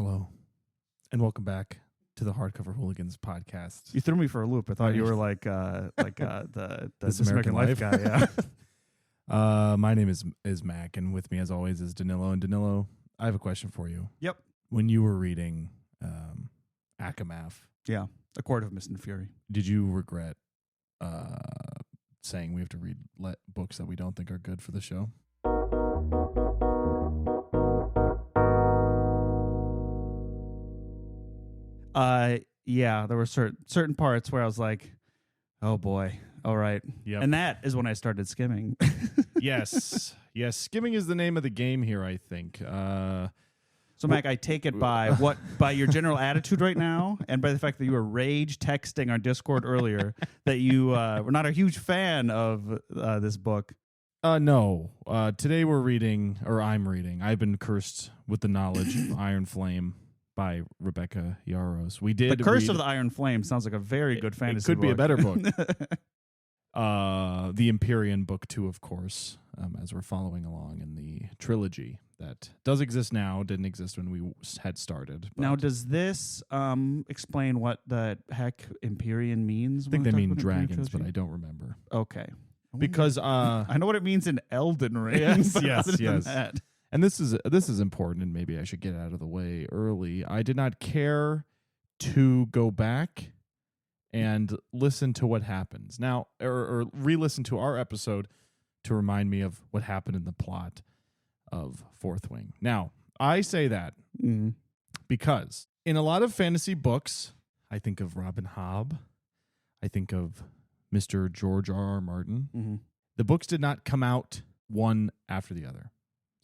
Hello, and welcome back to the Hardcover Hooligans podcast. You threw me for a loop. I thought you were like the This American Life guy. Yeah. My name is Mac, and with me, as always, is Danilo. And Danilo, I have a question for you. Yep. When you were reading Akamath, Yeah. A Court of Mist and Fury. did you regret saying we have to read books that we don't think are good for the show? Yeah, there were certain parts where I was like, oh boy, all right. Yep. And that is when I started skimming. Yes. Yes. Skimming is the name of the game here, I think. So, Mac, I take it by your general attitude right now, and by the fact that you were rage texting on Discord earlier, that you were not a huge fan of this book. No. Today we're reading, or I'm reading, I've been cursed with the knowledge of Iron Flame by Rebecca Yarros. We did The Curse of the Iron Flame sounds like a very good fantasy book. It could be a better book. The Empyrean Book 2, of course, as we're following along in the trilogy that does exist now, didn't exist when we had started. Now, does this explain what the heck Empyrean means? I think they mean dragons, but I don't remember. Okay. Because I know what it means in Elden Ring. Yes, but yes, other than yes. that- And this is important, and maybe I should get it out of the way early. I did not care to go back and listen to what happens now, or re-listen to our episode to remind me of what happened in the plot of Fourth Wing. Now, I say that because in a lot of fantasy books, I think of Robin Hobb, I think of Mr. George R.R. Martin. Mm-hmm. The books did not come out one after the other.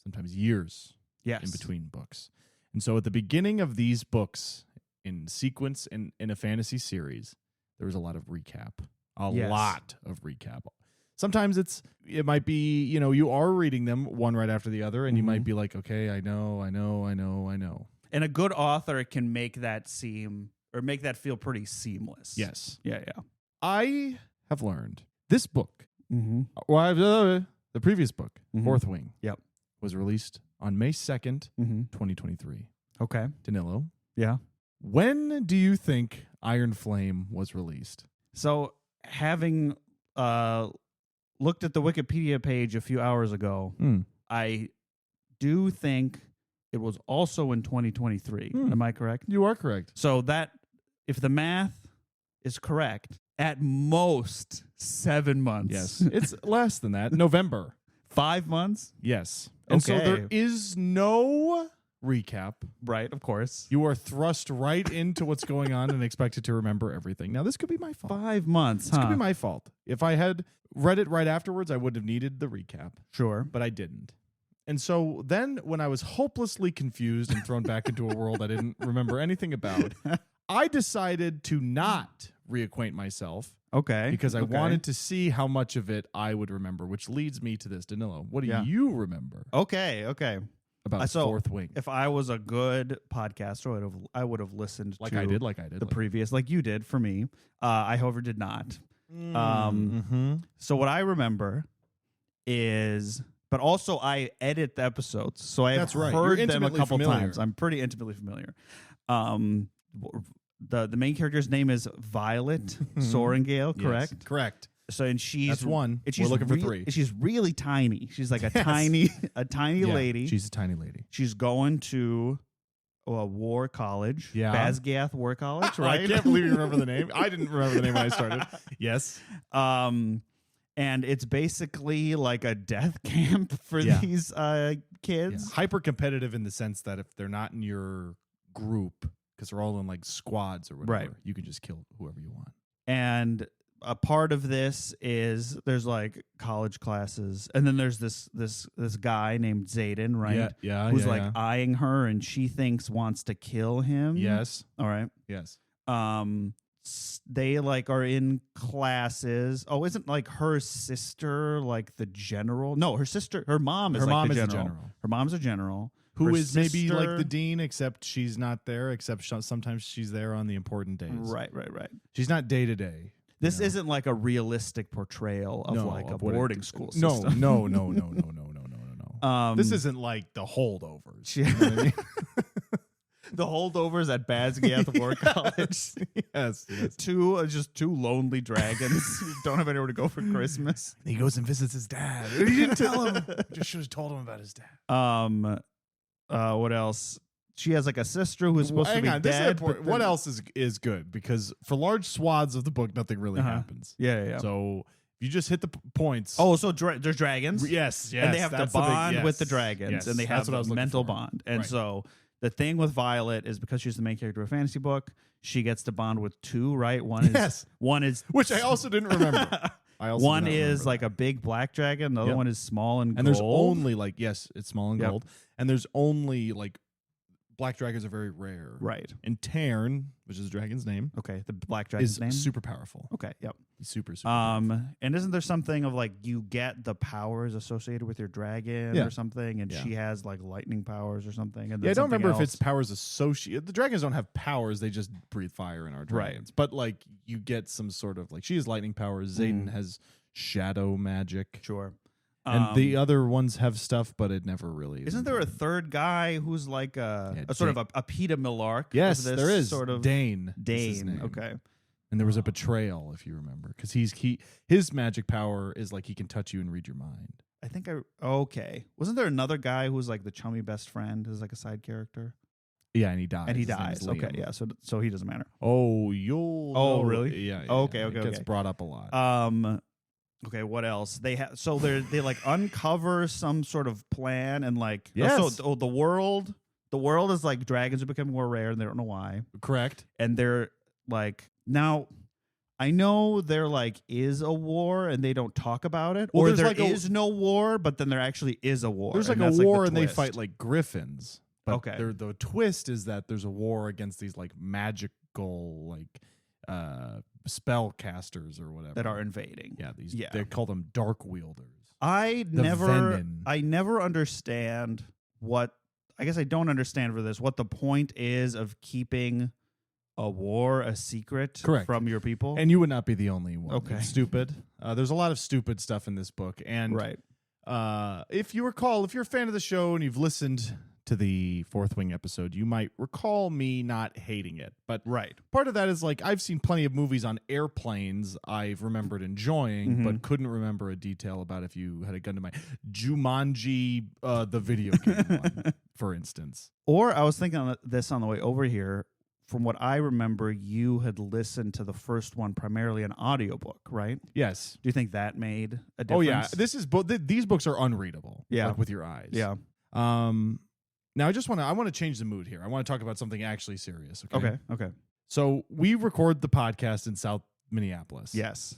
Sometimes years in between books. And so at the beginning of these books, in sequence in a fantasy series, there was a lot of recap. A lot of recap. Sometimes it might be, you are reading them one right after the other, and you might be like, okay, I know. And a good author can make that feel pretty seamless. Yes. Yeah. I have learned this book, Mm-hmm. the previous book, Fourth Wing, Yep. was released on May 2nd, Mm-hmm. 2023. Okay. Danilo, Yeah. when do you think Iron Flame was released? So, having looked at the Wikipedia page a few hours ago, I do think it was also in 2023. Am I correct? You are correct. So that, if the math is correct, at most 7 months. Yes. It's less than that. November. 5 months? Yes. And so Okay. there is no recap. Right, of course. You are thrust right into what's going on and expected to remember everything. Now, this could be my fault. 5 months, This could be my fault. If I had read it right afterwards, I would have needed the recap, Sure. but I didn't. And so then when I was hopelessly confused and thrown back into a world I didn't remember anything about, I decided to not reacquaint myself. Okay. Because I wanted to see how much of it I would remember, which leads me to this. Danilo, what do you remember Okay. about Fourth Wing? If I was a good podcaster, I would have listened Like to I did. the previous, like you did for me. I, however, did not. So what I remember is, but also I edit the episodes, so I've That's right. heard You're them a intimately couple familiar. times. I'm pretty intimately familiar. The main character's name is Violet Sorengale, correct? Yes, correct. So and she's That's one. And she's We're looking for three. She's really tiny. She's like a tiny Yeah, lady. She's a tiny lady. She's going to a war college. Yeah. Basgath War College, right? I can't believe you remember the name. I didn't remember the name when I started. Yes. And it's basically like a death camp for these kids. Hyper competitive in the sense that if they're not in your group, because they're all in like squads or whatever, Right. you can just kill whoever you want. And a part of this is there's like college classes, and then there's this guy named Zayden, right? Yeah. Who's yeah. eyeing her, and she wants to kill him. Yes. All right. Yes. They are in classes. Oh, isn't her sister like the general? No, her mom is Her like mom the is a general. general. Her mom's a general. Who Her is maybe like sister- the dean, except she's not there, except sometimes she's there on the important days. Right. She's not day to day. This isn't like a realistic portrayal of like a boarding school system. No. This isn't like the holdovers. You know what I mean? The holdovers at Basgiath War College. Yes. Two lonely dragons who don't have anywhere to go for Christmas. He goes and visits his dad. He didn't tell him. Just should have told him about his dad. What else? She has like a sister who's supposed to be dead. What else is good? Because for large swaths of the book, nothing really happens. Yeah. So if you just hit the points. Oh, so there's dragons? Yes. And they have to bond with the dragons, and they have a mental bond. And so the thing with Violet is because she's the main character of a fantasy book, she gets to bond with two, right? One is which I also didn't remember. One is like a big black dragon. The other one is small and gold. And there's only like, yes, it's small and gold. And there's only like, black dragons are very rare. Right. And Tarn, which is the dragon's name. Okay, the black dragon's name? Is super powerful. Okay, yep. He's super powerful. And isn't there something of like you get the powers associated with your dragon or something, and she has like lightning powers or something? And I don't remember if it's powers associated. The dragons don't have powers. They just breathe fire in our dragons. Right. But like you get some sort of like, she has lightning powers. Zayden has shadow magic. Sure. And the other ones have stuff, but it never really Isn't there a third guy who's like a sort of a Peeta Millark? Yes, there is. Sort of Dane. Dane. Okay. And there was a betrayal, if you remember, because his magic power is like he can touch you and read your mind. I think okay. Wasn't there another guy who was like the chummy best friend, who's like a side character? Yeah, and he dies. And he dies. Okay, yeah. So he doesn't matter. Oh, you'll. Oh, really? Yeah. Okay. It gets brought up a lot. Okay, what else? They like uncover some sort of plan and like so the world is like dragons are becoming more rare and they don't know why. Correct. And they're like, now I know there like is a war and they don't talk about it, or there is no war, but then there actually is a war. There's like a war and they fight like griffins. But okay. The twist is that there's a war against these like magical like spellcasters or whatever that are invading. Yeah, they call them dark wielders. I never understand what. I guess I don't understand for this what the point is of keeping a war a secret from your people. And you would not be the only one. Okay, it's stupid. There's a lot of stupid stuff in this book, and if you recall, if you're a fan of the show and you've listened to the Fourth Wing episode, you might recall me not hating it. But part of that is like I've seen plenty of movies on airplanes I've remembered enjoying, but couldn't remember a detail about if you had a gun to my Jumanji, the video game one, for instance. Or I was thinking on this on the way over here. From what I remember, you had listened to the first one primarily an audiobook, right? Yes. Do you think that made a difference? Oh yeah, these books are unreadable. Yeah, like with your eyes. Yeah. Now I want to change the mood here. I want to talk about something actually serious. Okay. So we record the podcast in South Minneapolis. Yes.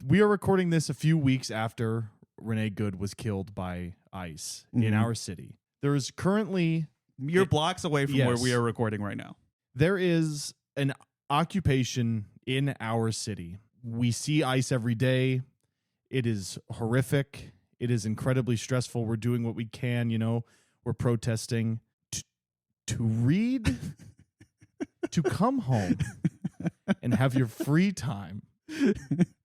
We are recording this a few weeks after Renee Good was killed by ICE in our city. There is currently... You're blocks away from where we are recording right now. There is an occupation in our city. We see ICE every day. It is horrific. It is incredibly stressful. We're doing what we can, We're protesting. To read, to come home and have your free time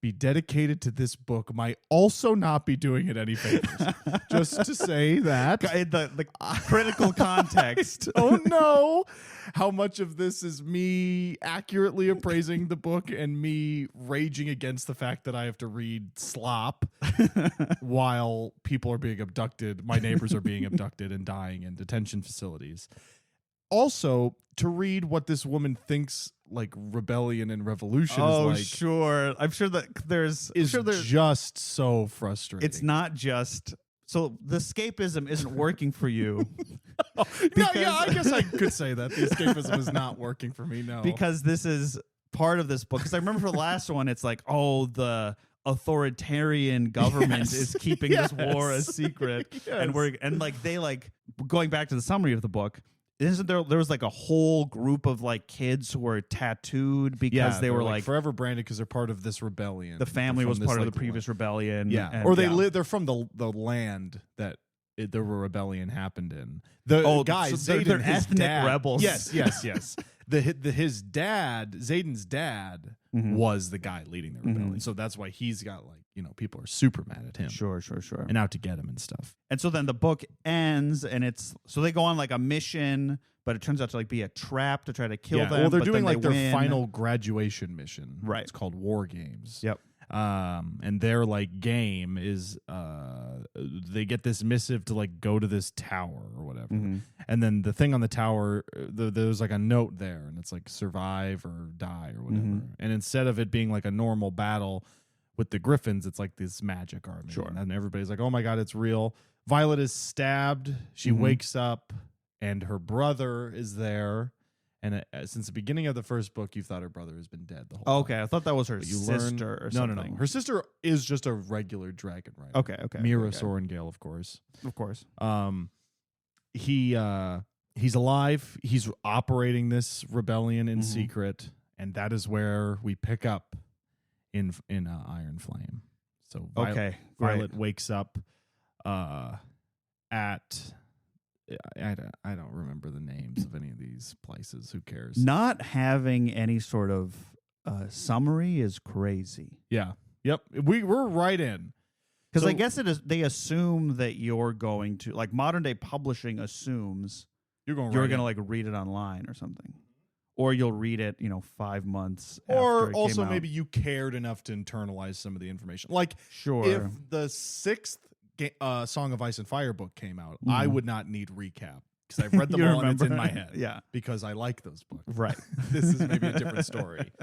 be dedicated to this book might also not be doing it any favors. Just to say that. The critical context. Oh no! How much of this is me accurately appraising the book and me raging against the fact that I have to read slop while people are being abducted, my neighbors are being abducted and dying in detention facilities. Also, to read what this woman thinks like rebellion and revolution is like. Oh, sure. I'm sure that there's just so frustrating. It's not just... So the escapism isn't working for you. I guess I could say that. The escapism is not working for me, no. Because this is part of this book. Because I remember for the last one, it's like, the authoritarian government is keeping this war a secret. And going back to the summary of the book, isn't there was like a whole group of like kids who were tattooed because they were like forever branded because they're part of this rebellion. The family was part of the previous rebellion. Yeah. Or they're from the land that the rebellion happened in. The guys, so they're ethnic rebels. Yes. His dad, Zayden's dad, was the guy leading the rebellion. So that's why he's got like, people are super mad at him. Sure. And out to get him and stuff. And so then the book ends, and so they go on like a mission, but it turns out to like be a trap to try to kill them. Well, they're doing like their win. final graduation mission. Right. It's called War Games. Yep. And their like game is they get this missive to like go to this tower or whatever. And then the thing on the tower, there's like a note there, and it's like survive or die or whatever. And instead of it being like a normal battle with the Griffins, it's like this magic army. Sure. And everybody's like, oh my God, it's real. Violet is stabbed. She wakes up, and her brother is there. And since the beginning of the first book, you've thought her brother has been dead the whole time. Okay, I thought that was her sister or something. No. Her sister is just a regular dragon rider. Okay. Mira Sorengale, of course. Of course. He's alive. He's operating this rebellion in secret, and that is where we pick up in Iron Flame. So Violet wakes up at... I don't remember the names of any of these places. Who cares? Not having any sort of summary is crazy. Yeah. Yep. We're right in. Because I guess they assume that you're going to, like, modern day publishing assumes you're going to like read it online or something. Or you'll read it, 5 months or after it also came out. maybe you cared enough to internalize some of the information. Like, sure. If the 6th Song of Ice and Fire book came out, I would not need recap because I've read them all and it's in my head. Yeah. Because I like those books. Right. This is maybe a different story.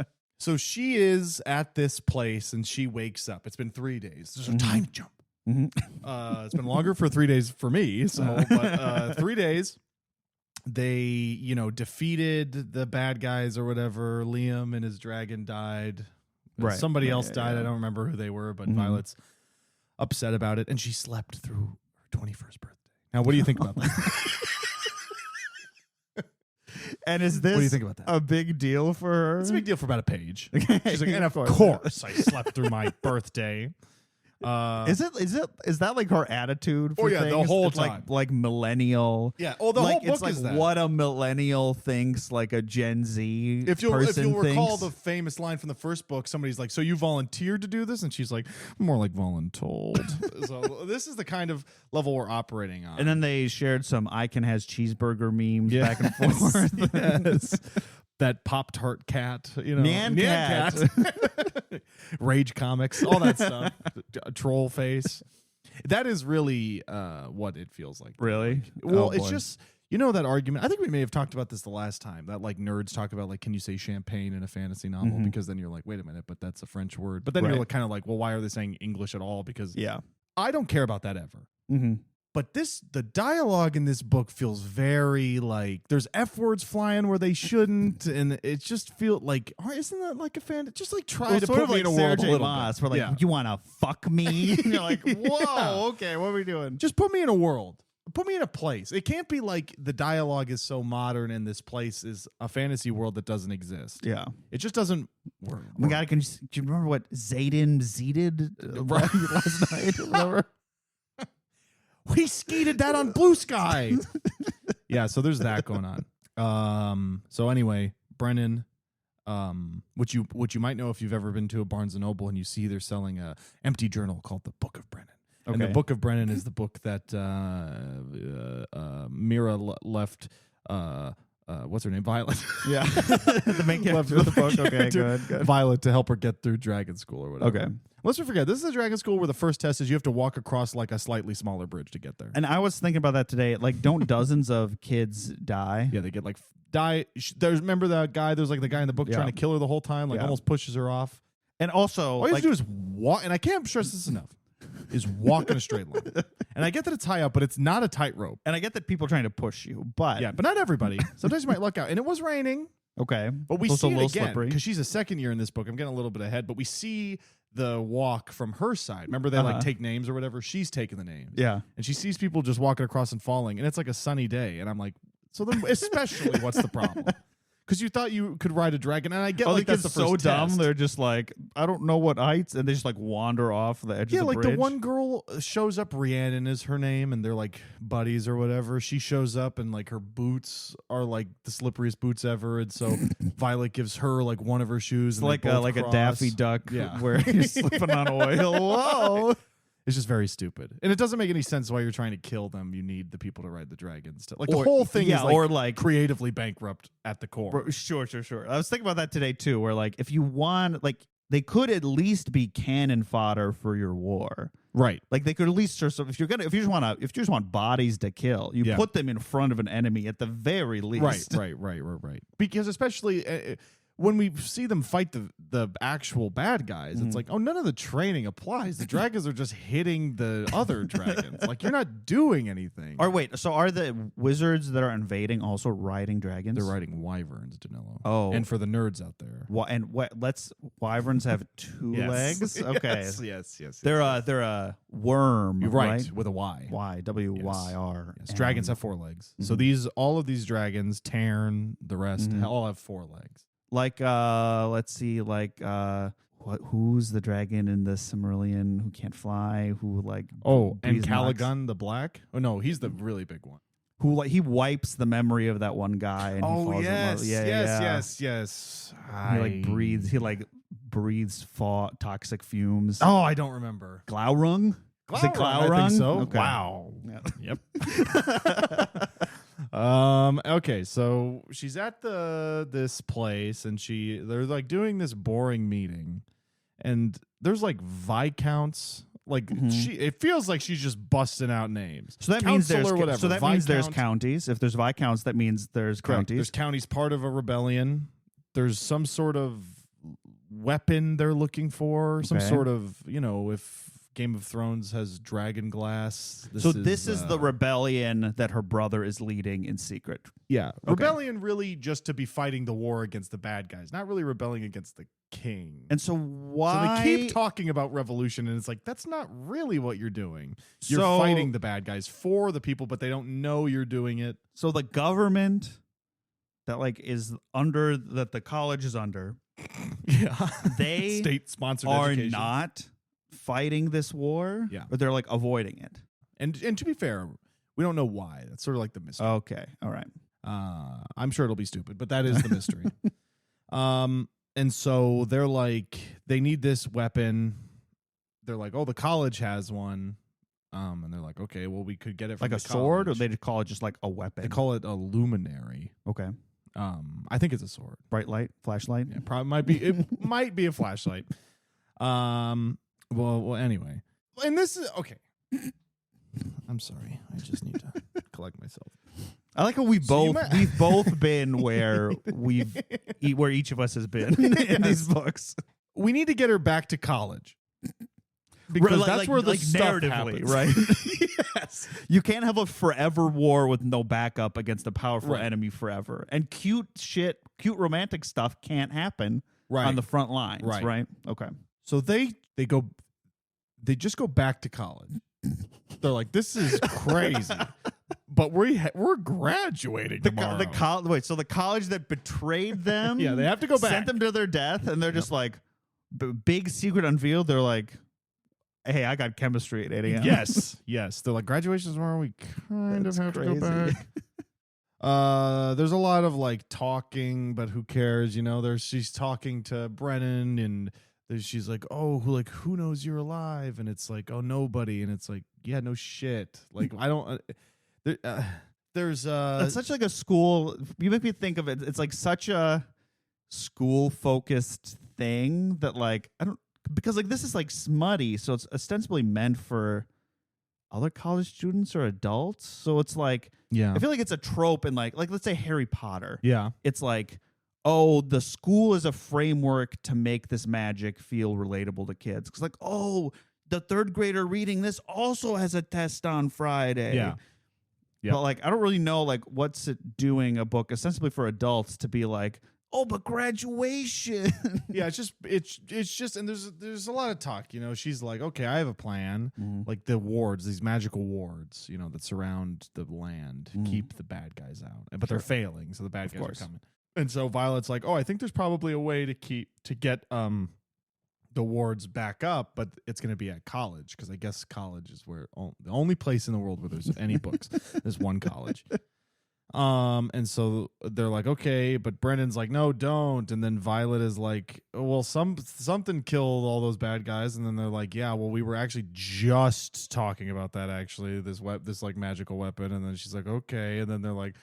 So she is at this place and she wakes up. It's been 3 days. There's a time jump. It's been longer for 3 days for me. So, but 3 days. They, defeated the bad guys or whatever. Liam and his dragon died. Right. Somebody else died. I don't remember who they were, but Violet's upset about it, and she slept through her 21st birthday. Now, what do you think about that? And is this what do you think about that? A big deal for her? It's a big deal for about a page. Okay. She's like, and of course I slept through my birthday. Is that like her attitude for things? The whole it's time. Like millennial. Yeah. Oh, the whole book it's like is that. What a millennial thinks like a Gen Z If you'll recall thinks. the famous line from the first book, somebody's like, so you volunteered to do this? And she's like, more like voluntold. So this is the kind of level we're operating on. And then they shared some Icon has cheeseburger memes back and forth. Yes. That Pop-Tart cat, Nyan cat. Rage comics, all that stuff. Troll face. That is really what it feels like. Really? Well, it's just, that argument. I think we may have talked about this the last time, that like nerds talk about like, can you say champagne in a fantasy novel? Because then you're like, wait a minute, but that's a French word. But then you're kind of like, well, why are they saying English at all? Because I don't care about that ever. But the dialogue in this book feels very like there's F words flying where they shouldn't, and it just feels like, isn't that like a fan? Just like try to put me in a world a little bit. We're like, you want to fuck me? And you're like, whoa, okay, what are we doing? Just put me in a world. Put me in a place. It can't be like the dialogue is so modern and this place is a fantasy world that doesn't exist. Yeah. It just doesn't work. Oh my God, do you remember what Zayden last night or whatever? We skeeted that on Blue Sky. Yeah, so there's that going on. So anyway, Brennan, which you might know if you've ever been to a Barnes & Noble and you see they're selling a empty journal called The Book of Brennan. Okay. And The Book of Brennan is the book that Mira left... what's her name? Violet. Yeah. The main character of the book. Okay, good. Violet to help her get through Dragon School or whatever. Okay. Let's not forget, this is a Dragon School where the first test is you have to walk across like a slightly smaller bridge to get there. And I was thinking about that today. Like, don't dozens of kids die? Yeah, they get like remember that guy? There's like the guy in the book trying to kill her the whole time, like almost pushes her off. And also, all you have to do is walk, and I can't stress this enough, is walk in a straight line. And I get that it's high up, but it's not a tightrope. And I get that people are trying to push you, but... Yeah, but not everybody. Sometimes you might luck out. And it was raining. Okay. But we see it again, because she's a second year in this book. I'm getting a little bit ahead, but we see the walk from her side. Remember they like take names or whatever? She's taking the names. Yeah. And she sees people just walking across and falling, and it's like a sunny day. And I'm like, so then especially what's the problem? because you thought you could ride a dragon, and I get Oh, like the that's kids the so first dumb. test. They're just like, I don't know what heights, and they just like wander off the edge of the like bridge. the one girl shows up, Rhiannon is her name, and they're like buddies or whatever. She shows up, and like her boots are like the slipperiest boots ever, and so Violet gives her like one of her shoes. It's and like they both a cross. Daffy Duck, Yeah. where he's slipping on oil. Whoa. It's just very stupid, and it doesn't make any sense why you're trying to kill them. You need the people to ride the dragons. Like the whole thing is like, or like creatively bankrupt at the core. Sure. I was thinking about that today too, where like if you want, like they could at least be cannon fodder for your war, Right. like they could at least if you just want bodies to kill, you put them in front of an enemy at the very least. Right. Because especially when we see them fight the actual bad guys, it's like, oh, none of the training applies. The dragons are just hitting the other dragons. Like, you're not doing anything. Or wait, so are the wizards that are invading also riding dragons? They're riding wyverns, Danilo. Oh. And for the nerds out there. Wyverns have two legs? Okay. Yes. They're a worm, right? With a Y. WYR. Yes. Dragons have 4 legs. So all of these dragons, Tarn, the rest, all have 4 legs. Like, let's see, like, who's the dragon in the Silmarillion who can't fly? Who like? Oh, and breathes Caligan the Black. Oh no, he's the really big one. Who like he wipes the memory of that one guy and he falls in love. Yes. He breathes toxic fumes. Oh, I don't remember. Glaurung? Is it Glaurung? I think so. Okay. Wow. Yeah. Yep. Okay, so she's at this place and they're like doing this boring meeting, and there's like viscounts. Like it feels like she's just busting out names. So that means there's whatever. So that means there's counties. If there's viscounts, that means there's counties. There's counties part of a rebellion. There's some sort of weapon they're looking for. Some sort of, if Game of Thrones has dragon glass. This is the rebellion that her brother is leading in secret. Yeah. Okay. Rebellion really just to be fighting the war against the bad guys, not really rebelling against the king. And so why? So they keep talking about revolution, and it's like, that's not really what you're doing. You're fighting the bad guys for the people, but they don't know you're doing it. So the government that is under, that the college is under, they state-sponsored are education. not fighting this war, but they're like avoiding it. And to be fair, we don't know why. That's sort of like the mystery. Okay, all right. I'm sure it'll be stupid, but that is the mystery. And so they're like, they need this weapon. They're like, oh, the college has one. And they're like, okay, well, we could get it from like a the sword, or college. they just call it just like a weapon. They call it a luminary. Okay. I think it's a sword. Bright light, flashlight. Yeah, probably might be. It might be a flashlight. Well, anyway, and this is okay. I'm sorry. I just need to collect myself. I like how we've both been where where each of us has been in these books. We need to get her back to college. Because that's where the stuff happens. Right? Yes. You can't have a forever war with no backup against a powerful enemy forever. And cute romantic stuff can't happen on the front lines, right? Okay. So they just go back to college. They're like, this is crazy. But we're graduating tomorrow. So the college that betrayed them, they have to go back. Sent them to their death, and they're just like, big secret unveiled. They're like, hey, I got chemistry at 8 a.m. Yes. They're like, graduation's tomorrow. We kind of have crazy. to go back. There's a lot of like talking, but who cares? She's talking to Brennan, and she's like, oh, who knows you're alive? And it's like, oh, nobody. And it's like, yeah, no shit. Like, I don't. There's it's such like a school. You make me think of it. It's like such a school focused thing that like I don't. Because like this is like smutty, so it's ostensibly meant for other college students or adults. So it's like, I feel like it's a trope in like let's say Harry Potter. Yeah, it's like, oh, the school is a framework to make this magic feel relatable to kids. Because like, oh, the third grader reading this also has a test on Friday. Yeah. But like, I don't really know like what's it doing a book ostensibly for adults to be like, oh, but graduation. It's just, and there's a lot of talk. She's like, okay, I have a plan. Like the wards, these magical wards, that surround the land, keep the bad guys out. But they're failing, so the bad guys are coming. And so Violet's like, oh, I think there's probably a way to get the wards back up, but it's going to be at college, because I guess college is where the only place in the world where there's any books. There's one college. And so they're like, okay, but Brendan's like, no, don't. And then Violet is like, well, something killed all those bad guys. And then they're like, yeah, well, we were actually just talking about that, actually, this like magical weapon. And then she's like, okay. And then they're like,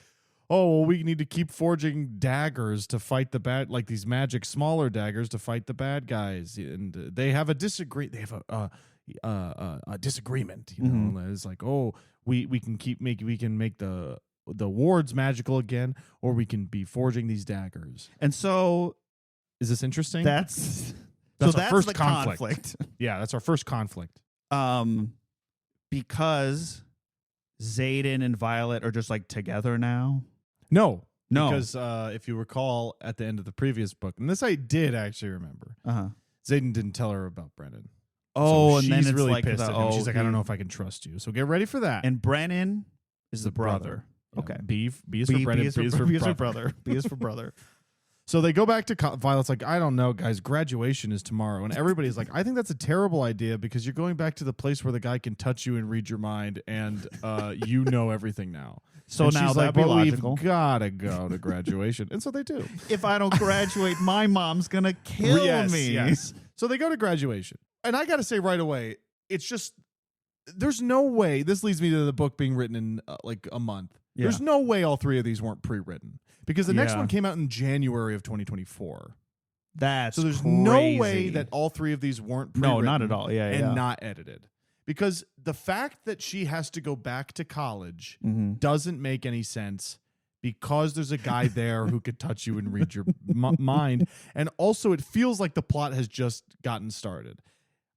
oh, well, we need to keep forging daggers to fight the bad, like these magic smaller daggers to fight the bad guys. And they have a disagreement, you know. It's like, oh, we can make the wards magical again, or we can be forging these daggers. And so, is this interesting? That's our first the conflict. Yeah, that's our first conflict. Because Xaden and Violet are just like together now. No. Because if you recall at the end of the previous book, and this I did actually remember, Xaden didn't tell her about Brennan. Oh, so and she's then it's really like pissed at him. She's like, I don't know if I can trust you. So get ready for that. And Brennan is the brother. Yeah. Okay. B is for Brennan. B is for brother. B is for brother. So they go back to Violet's like, I don't know, guys. Graduation is tomorrow. And everybody's like, I think that's a terrible idea, because you're going back to the place where the guy can touch you and read your mind, and you know everything now. So and now she's that'd like, be logical. We've got to go to graduation. And so they do. If I don't graduate, my mom's going to kill me. Yes. So they go to graduation. And I got to say right away, it's just, there's no way, this leads me to the book being written in like a month. Yeah. There's no way all three of these weren't pre-written, because the next one came out in January of 2024. So there's no way that all three of these weren't pre-written. No, not at all. Yeah, not edited. Because the fact that she has to go back to college doesn't make any sense, because there's a guy there who could touch you and read your mind. And also it feels like the plot has just gotten started.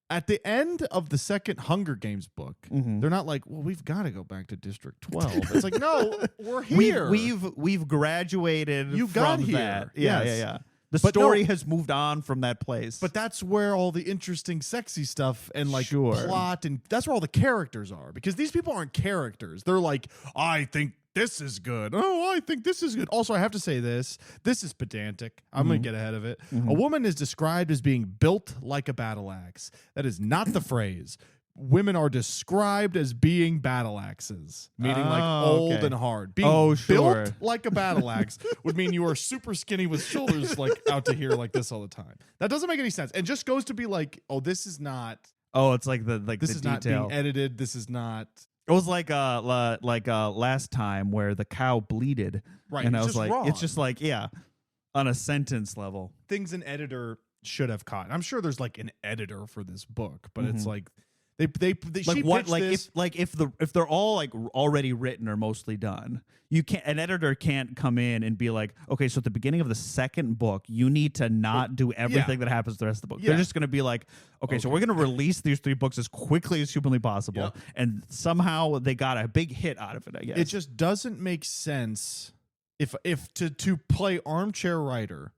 At the end of the second Hunger Games book, they're not like, well, we've got to go back to District 12. It's like, no, we're here. We've graduated got from here. that. Yes. Yeah. The story has moved on from that place. But that's where all the interesting, sexy stuff and like plot, and that's where all the characters are. Because these people aren't characters. They're like, I think this is good. Oh, I think this is good. Also, I have to say this. This is pedantic. I'm going to get ahead of it. A woman is described as being built like a battle axe. That is not the phrase. Women are described as being battle axes, meaning like old and hard. Being built like a battle axe would mean you are super skinny with shoulders like out to here like this all the time. That doesn't make any sense. And just goes to be like, oh, this is not. Oh, it's like this is detail. Not being edited. This is not. It was like last time where the cow bleated. Right. And I was like, wrong. It's just like, on a sentence level. Things an editor should have caught. I'm sure there's like an editor for this book, but it's like they like what like this. if they're all like already written or mostly done, an editor can't come in and be like, okay, so at the beginning of the second book, you need to not do everything that happens the rest of the book. They're just going to be like, okay, so we're going to release these 3 books as quickly as humanly possible, and somehow they got a big hit out of it. I guess it just doesn't make sense. If to play armchair writer,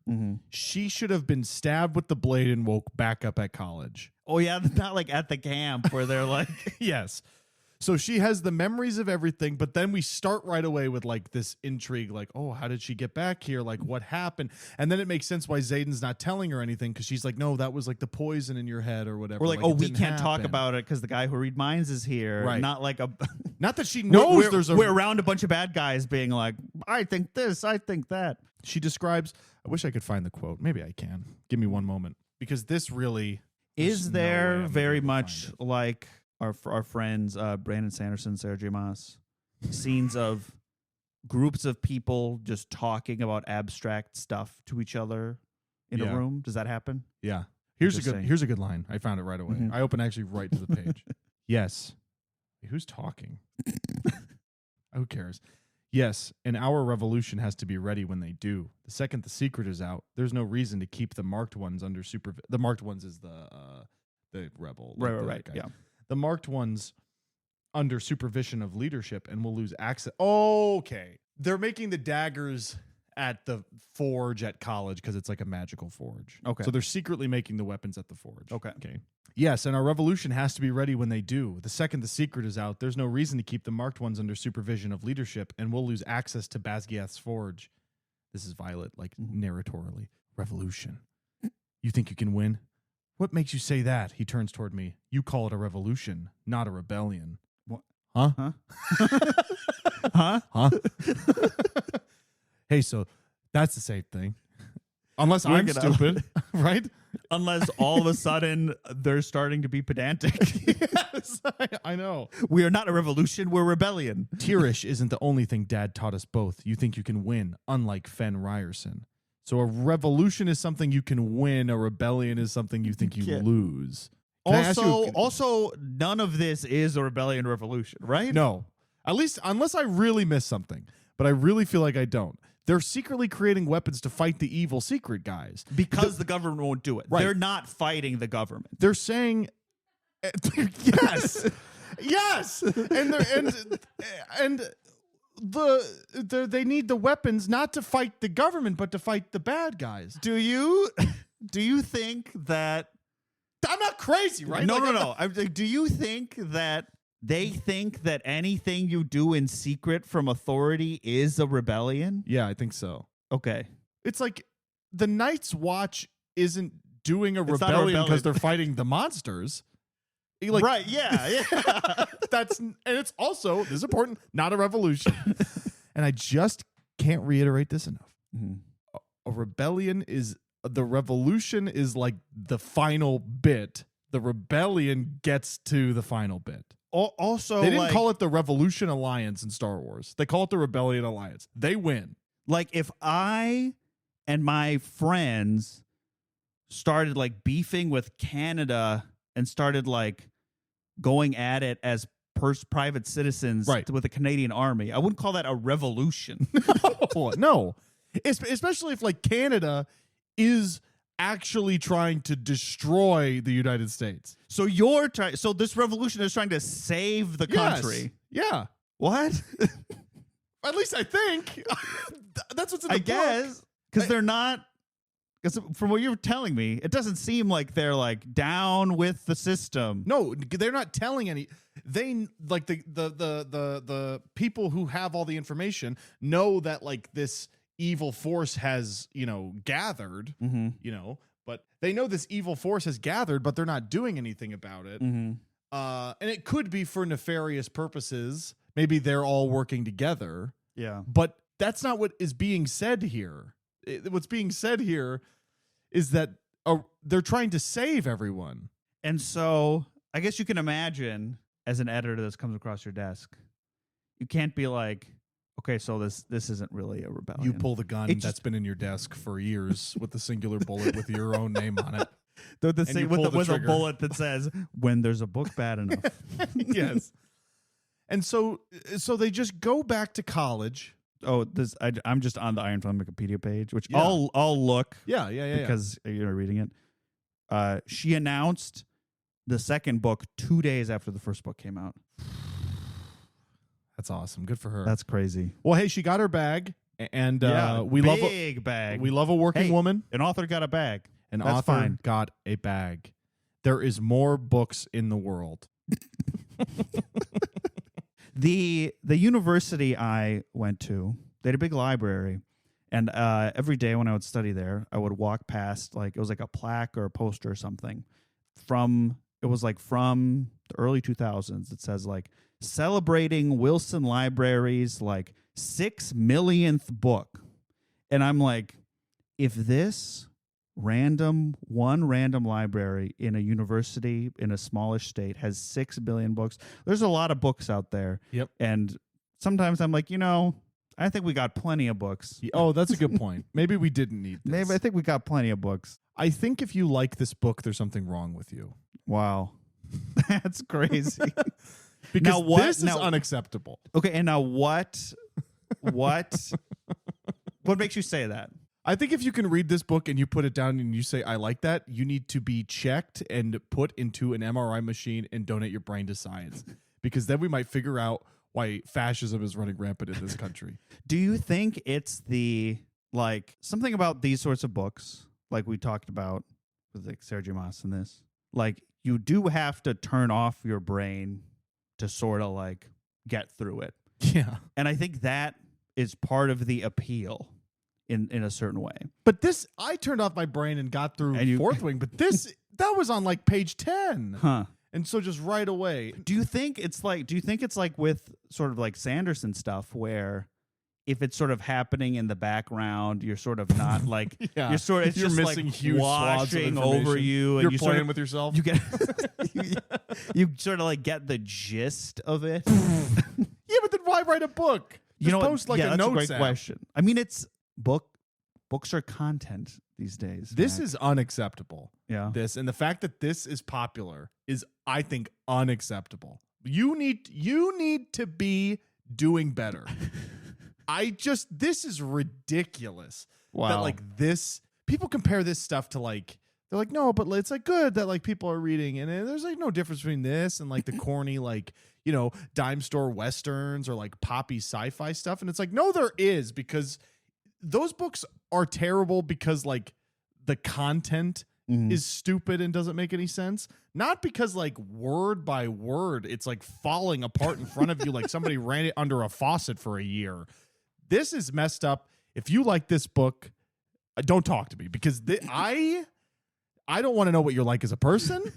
she should have been stabbed with the blade and woke back up at college. Oh yeah, not like at the camp where they're like, yes. So she has the memories of everything, but then we start right away with like this intrigue, like, oh, how did she get back here? Like, what happened? And then it makes sense why Xaden's not telling her anything, because she's like, no, that was like the poison in your head or whatever. We're like, oh, we can't talk about it because the guy who read minds is here. Right. Not like not that she knows we're around a bunch of bad guys being like, I think this, I think that. She describes, I wish I could find the quote. Maybe I can. Give me one moment, because this really is there very much like our friends Brandon Sanderson, Sarah J. Maas, scenes of groups of people just talking about abstract stuff to each other in a room. Does that happen? Yeah. Here's a good line. I found it right away. I opened actually right to the page. Yes. Who's talking? Who cares? Yes, and our revolution has to be ready when they do. The second the secret is out, there's no reason to keep the marked ones under supervision. The marked ones is the rebel. Right. Yeah. The marked ones under supervision of leadership, and we'll lose access. Okay. They're making the daggers at the forge at college because it's like a magical forge. Okay. So they're secretly making the weapons at the forge. Okay. Yes, and our revolution has to be ready when they do. The second the secret is out, there's no reason to keep the marked ones under supervision of leadership, and we'll lose access to Basgiath's forge. This is Violet, like narratorily. Revolution. You think you can win? What makes you say that? He turns toward me. You call it a revolution, not a rebellion. What? Huh? Huh? Huh? Hey, so that's the same thing. Unless I'm stupid, right? Unless all of a sudden they're starting to be pedantic. Yes, I know. We are not a revolution, we're rebellion. Tyrish isn't the only thing Dad taught us both. You think you can win, unlike Fen Ryerson. So a revolution is something you can win. A rebellion is something you think you lose. Also, none of this is a rebellion revolution, right? No. At least, unless I really miss something. But I really feel like I don't. They're secretly creating weapons to fight the evil secret guys. Because the government won't do it. Right. They're not fighting the government. They're saying, yes, yes. They need the weapons not to fight the government, but to fight the bad guys. Do you think that... I'm not crazy, right? No. Do you think that they think that anything you do in secret from authority is a rebellion? Yeah, I think so. Okay. It's like the Night's Watch isn't doing a rebellion because they're fighting the monsters. Like, right, yeah. And it's also, this is important, not a revolution. And I just can't reiterate this enough. Mm-hmm. A rebellion is, the revolution is like the final bit. The rebellion gets to the final bit. Also, they didn't call it the Revolution Alliance in Star Wars. They call it the Rebellion Alliance. They win. Like, if I and my friends started like beefing with Canada and started like going at it as private citizens with the Canadian Army, I wouldn't call that a revolution. No. Especially if like Canada is actually trying to destroy the United States. So so this revolution is trying to save the country. Yeah. What? At least I think. That's what's in the book. Guess because they're not. Because from what you're telling me, it doesn't seem like they're like down with the system. No, they're not telling any. They like the people who have all the information know that like this evil force has gathered. But they know this evil force has gathered, but they're not doing anything about it. And it could be for nefarious purposes. Maybe they're all working together. Yeah, but that's not what is being said here. What's being said here is that they're trying to save everyone. And so I guess you can imagine, as an editor this comes across your desk, you can't be like, okay, so this isn't really a rebellion. You pull the gun that's been in your desk for years with the singular bullet with your own name on it. With a bullet that says, when there's a book bad enough. Yes. And so they just go back to college. Oh, I'm just on the Iron Fang Wikipedia page, which I'll look. Yeah. Because you're reading it. She announced the second book 2 days after the first book came out. That's awesome. Good for her. That's crazy. Well, hey, she got her bag, and we love a bag. We love a working woman. An author got a bag. An author got a bag. There is more books in the world. The university I went to, they had a big library, and every day when I would study there, I would walk past it was like a plaque or a poster or something from the early 2000s. It says like celebrating Wilson Library's like 6 millionth book, and I'm like, if this random library in a university in a smallish state has 6 billion books, there's a lot of books out there. Yep. And sometimes I'm like, I think we got plenty of books. Oh, that's a good point. Maybe we didn't need this. Maybe I think we got plenty of books. I think if you like this book, there's something wrong with you. Wow. That's crazy. Because this is unacceptable. Okay, and now what makes you say that? I think if you can read this book and you put it down and you say, I like that, you need to be checked and put into an MRI machine and donate your brain to science. Because then we might figure out why fascism is running rampant in this country. Do you think it's something about these sorts of books, like we talked about with like Sergio Mas and this, like you do have to turn off your brain to sort of like get through it. Yeah. And I think that is part of the appeal. in a certain way. But this, I turned off my brain and got through Fourth Wing, but that was on like page 10. Huh. And so just right away. Do you think it's like with sort of like Sanderson stuff where if it's sort of happening in the background, you're sort of not like you're just missing like huge washing over you, and you're you playing sort of, with yourself. You get you sort of like get the gist of it. Yeah, but then why write a book? Just post like a that's notes a great app. question. I mean, it's books are content these days. This Mac. is unacceptable. Yeah. This and the fact that this is popular is, I think, unacceptable. You need to be doing better. This is ridiculous. Wow. That like this, people compare this stuff to like, they're like, no, but it's like good that like people are reading, and there's like no difference between this and like the corny like, you know, dime store westerns or like poppy sci-fi stuff. And it's like, no, there is, because those books are terrible because like the content is stupid and doesn't make any sense. Not because like word by word it's like falling apart in front of you like somebody ran it under a faucet for a year. This is messed up. If you like this book, don't talk to me, because I don't want to know what you're like as a person.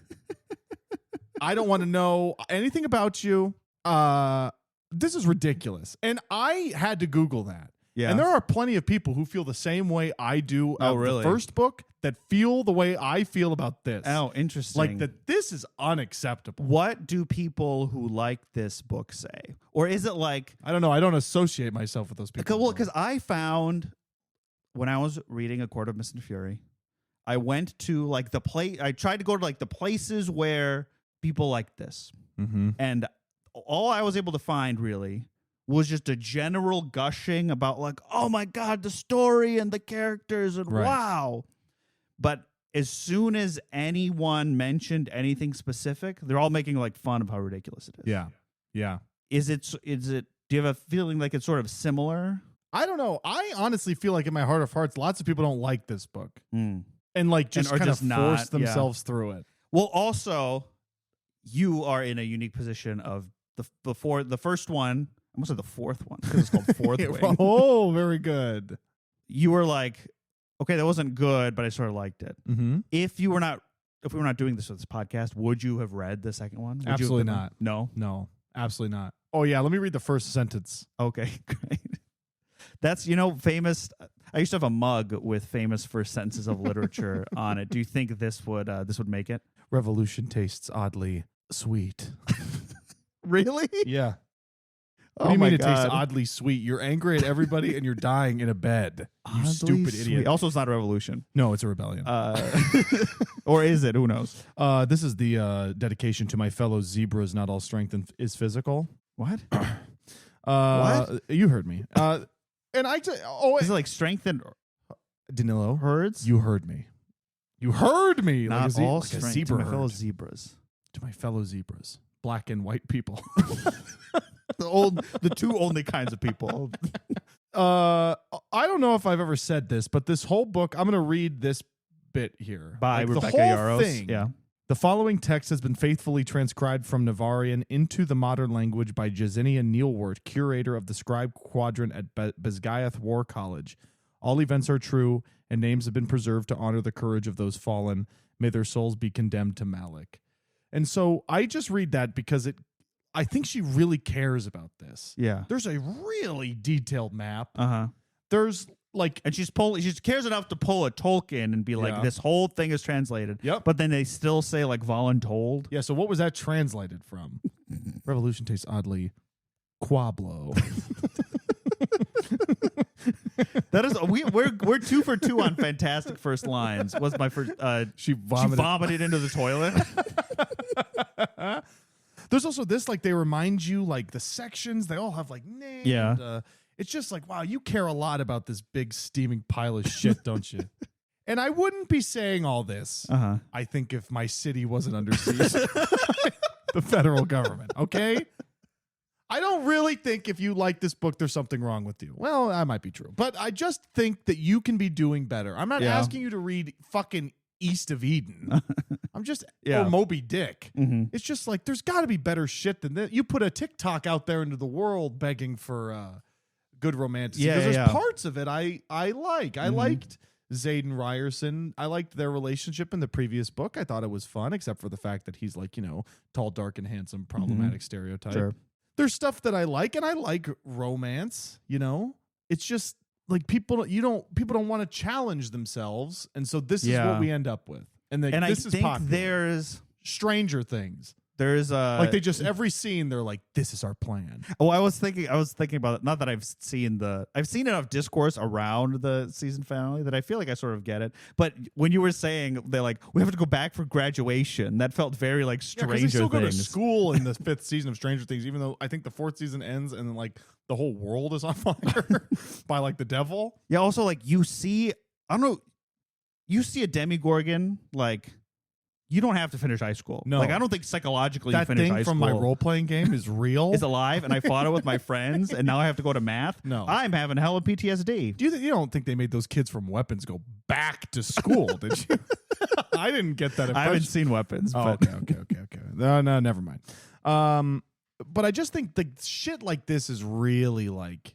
I don't want to know anything about you. This is ridiculous. And I had to Google that. Yeah. And there are plenty of people who feel the same way I do about the first book that feel the way I feel about this. Oh, interesting. Like that this is unacceptable. What do people who like this book say? Or is it like... I don't know. I don't associate myself with those people. Well, because I found when I was reading A Court of Mist and Fury, I went to like I tried to go to like the places where people like this. Mm-hmm. And all I was able to find really was just a general gushing about like, oh my God, the story and the characters and wow. But as soon as anyone mentioned anything specific, they're all making like fun of how ridiculous it is. Yeah. Yeah. Is it, do you have a feeling like it's sort of similar? I don't know. I honestly feel like in my heart of hearts, lots of people don't like this book. And like just kind of force themselves through it. Well, also, you are in a unique position of the first one. I almost said the fourth one because it's called Fourth Wing. Oh, very good. You were like, okay, that wasn't good, but I sort of liked it. Mm-hmm. If we were not doing this with this podcast, would you have read the second one? Absolutely not. No, absolutely not. Oh yeah, let me read the first sentence. Okay, great. That's famous. I used to have a mug with famous first sentences of literature on it. Do you think this would make it? Revolution tastes oddly sweet. Really? Yeah. What do you mean it tastes oddly sweet? You're angry at everybody and you're dying in a bed. You oddly stupid sweet. idiot. Also, it's not a revolution. No, it's a rebellion. Or is it? Who knows? This is the dedication to my fellow zebras. Not all strength is physical. What? What? You heard me. And is it like strengthen Danilo herds? You heard me. You heard me. Not like all like strength. a zebra To my fellow herd. zebras. To my fellow zebras, black and white people. The two only kinds of people. I don't know if I've ever said this, but this whole book, I'm going to read this bit here by Rebecca the whole Yarros. Thing, yeah. The following text has been faithfully transcribed from Navarian into the modern language by Jesinia Neilwort, curator of the Scribe Quadrant at Bezgayath War College. All events are true, and names have been preserved to honor the courage of those fallen. May their souls be condemned to Malik. And so I just read that because I think she really cares about this. Yeah. There's a really detailed map. Uh-huh. There's like, and she cares enough to pull a Tolkien and be like, this whole thing is translated. Yep. But then they still say like voluntold. Yeah. So what was that translated from? Revolution tastes oddly quablo. That is we're 2 for 2 on fantastic first lines. Was my first she vomited into the toilet. There's also this, like, they remind you, like, the sections, they all have, like, names. Yeah. It's just like, wow, you care a lot about this big steaming pile of shit, don't you? And I wouldn't be saying all this, I think, if my city wasn't under siege. The federal government, okay? I don't really think if you like this book, there's something wrong with you. Well, that might be true. But I just think that you can be doing better. I'm not asking you to read fucking East of Eden. I'm just or Moby Dick. Mm-hmm. It's just like there's got to be better shit than that. You put a TikTok out there into the world begging for good romantic. Yeah, because there's parts of it I like. I liked Zayd and Ryerson. I liked their relationship in the previous book. I thought it was fun, except for the fact that he's like, tall, dark, and handsome, problematic stereotype. Sure. There's stuff that I like, and I like romance. It's just like people don't want to challenge themselves, and so this is what we end up with. And this I is think popular. there's Stranger Things. There's like they just every scene they're like, this is our plan. Oh, I was thinking about it. Not that I've seen enough discourse around the season finale that I feel like I sort of get it. But when you were saying they're like, we have to go back for graduation, that felt very like Stranger Things. They still go to school in the 5th season of Stranger Things, even though I think the 4th season ends and then like the whole world is on fire by like the devil. Yeah. Also, like you see a Demogorgon like. You don't have to finish high school. No. Like, I don't think psychologically that you finish high thing school. from my role-playing game is real. It's alive, and I fought it with my friends, and now I have to go to math. No. I'm having hella PTSD. You don't think they made those kids from Weapons go back to school, did you? I didn't get that impression. I haven't seen Weapons. Oh, but. Okay. No, never mind. But I just think the shit like this is really like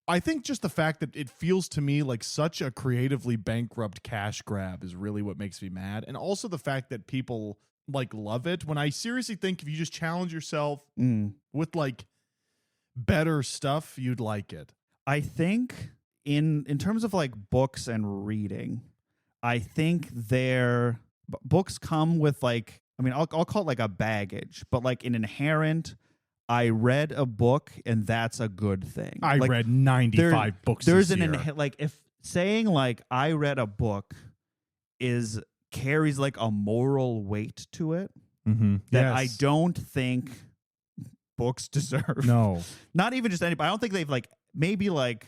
I think just the fact that it feels to me like such a creatively bankrupt cash grab is really what makes me mad. And also the fact that people like love it, when I seriously think if you just challenge yourself with like better stuff, you'd like it. I think in terms of like books and reading, I think their books come with like, I mean, I'll call it like a baggage, but like an inherent, I read a book and that's a good thing. I read 95 books. There's this year. like if saying like I read a book carries like a moral weight to it that I don't think books deserve. No, not even just anybody. I don't think they've like maybe like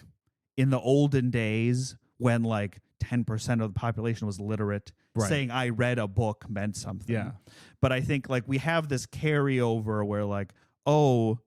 in the olden days when like 10% of the population was literate. Right. Saying I read a book meant something. Yeah, but I think like we have this carryover where like, oh,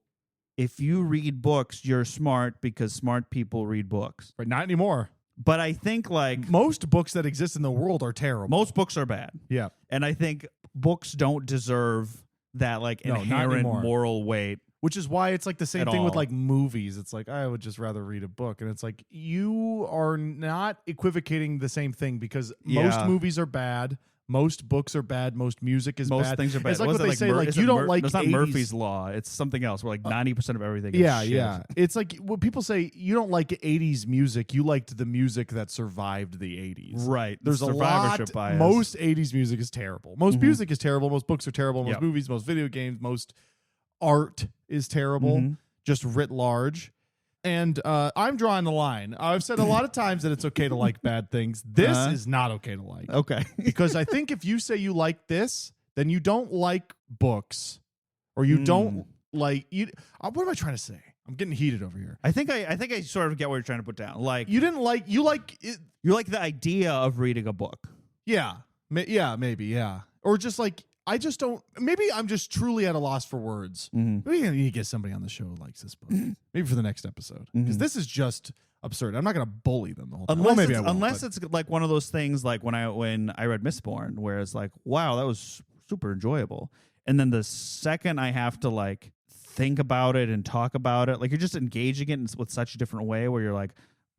if you read books, you're smart because smart people read books. Right, not anymore. But I think like most books that exist in the world are terrible. Most books are bad. Yeah. And I think books don't deserve that like inherent moral weight. Which is why it's like the same thing with like movies. It's like, I would just rather read a book. And it's like, you are not equivocating the same thing because most movies are bad. Most books are bad. Most music is bad. Most things are bad. It's like what they say, like you don't like it's not 80s. Murphy's Law. It's something else where like 90% of everything is shit. Yeah. It's like what people say, you don't like 80s music. You liked the music that survived the 80s. Right. There's a lot. Bias. Most 80s music is terrible. Most music is terrible. Most books are terrible. Most movies, most video games, most art is terrible, just writ large. And I'm drawing the line. I've said a lot of times that it's okay to like bad things. This is not okay to like. Okay. Because I think if you say you like this, then you don't like books, or you don't like you. What am I trying to say? I'm getting heated over here. I think I sort of get what you're trying to put down. Like you didn't like you like it, you like the idea of reading a book. Yeah, maybe, or just like. I just don't. Maybe I'm just truly at a loss for words. Maybe I need to get somebody on the show who likes this book. Maybe for the next episode, because this is just absurd. I'm not going to bully them the whole time. Unless it's like one of those things, like when I read Mistborn, where it's like, wow, that was super enjoyable, and then the second I have to like think about it and talk about it, like you're just engaging it with such a different way, where you're like,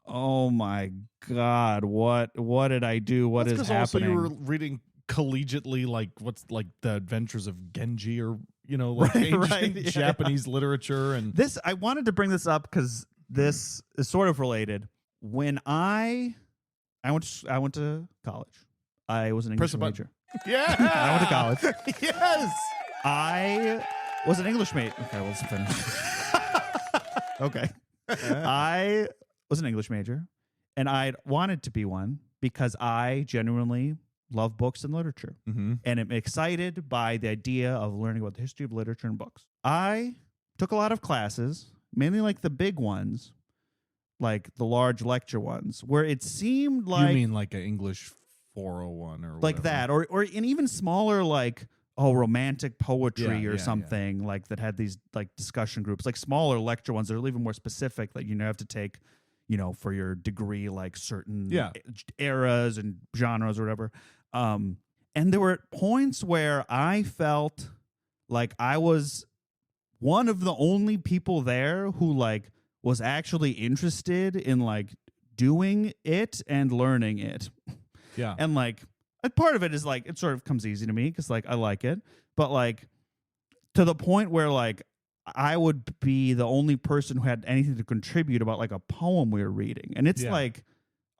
oh my god, what did I do? What is happening? Also, you were reading collegiately, like what's like the Adventures of Genji, or like ancient Japanese literature. And this, I wanted to bring this up because this is sort of related. When I went to college, I was an English major. Yeah, I went to college. Yes, I was an English major. Okay, let's finish. Okay, I was an English major, and I wanted to be one because I genuinely love books and literature, and I'm excited by the idea of learning about the history of literature and books. I took a lot of classes, mainly like the big ones, like the large lecture ones, where it seemed like... You mean like an English 401 or like whatever. that, or an even smaller like romantic poetry or something like that had these like discussion groups, like smaller lecture ones that are even more specific that you have to take for your degree, like certain eras and genres or whatever. And there were points where I felt like I was one of the only people there who like was actually interested in like doing it and learning it. Yeah. And like part of it is like it sort of comes easy to me because like I like it, but like to the point where like I would be the only person who had anything to contribute about like a poem we were reading, and it's like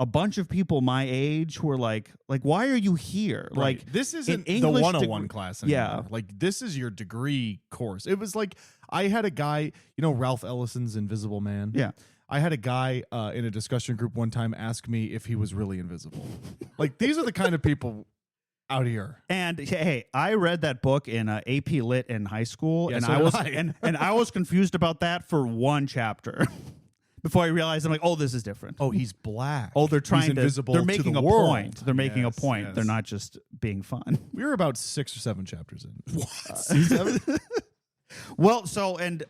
a bunch of people my age who are like why are you here? Right. Like this isn't the English 101 class anymore. Yeah. Like this is your degree course. It was like I had a guy, you know, Ralph Ellison's Invisible Man. Yeah. I had a guy in a discussion group one time ask me if he was really invisible. Like these are the kind of people out here. And hey, I read that book in AP Lit in high school, and so I was did and I was confused about that for one chapter before I realized I'm like, oh, this is different. Oh, he's black. Oh, they're trying he's invisible they're making to the a world. point. They're making a point. Yes. They're not just being fun. We were about 6 or 7 chapters in. What? Well, so and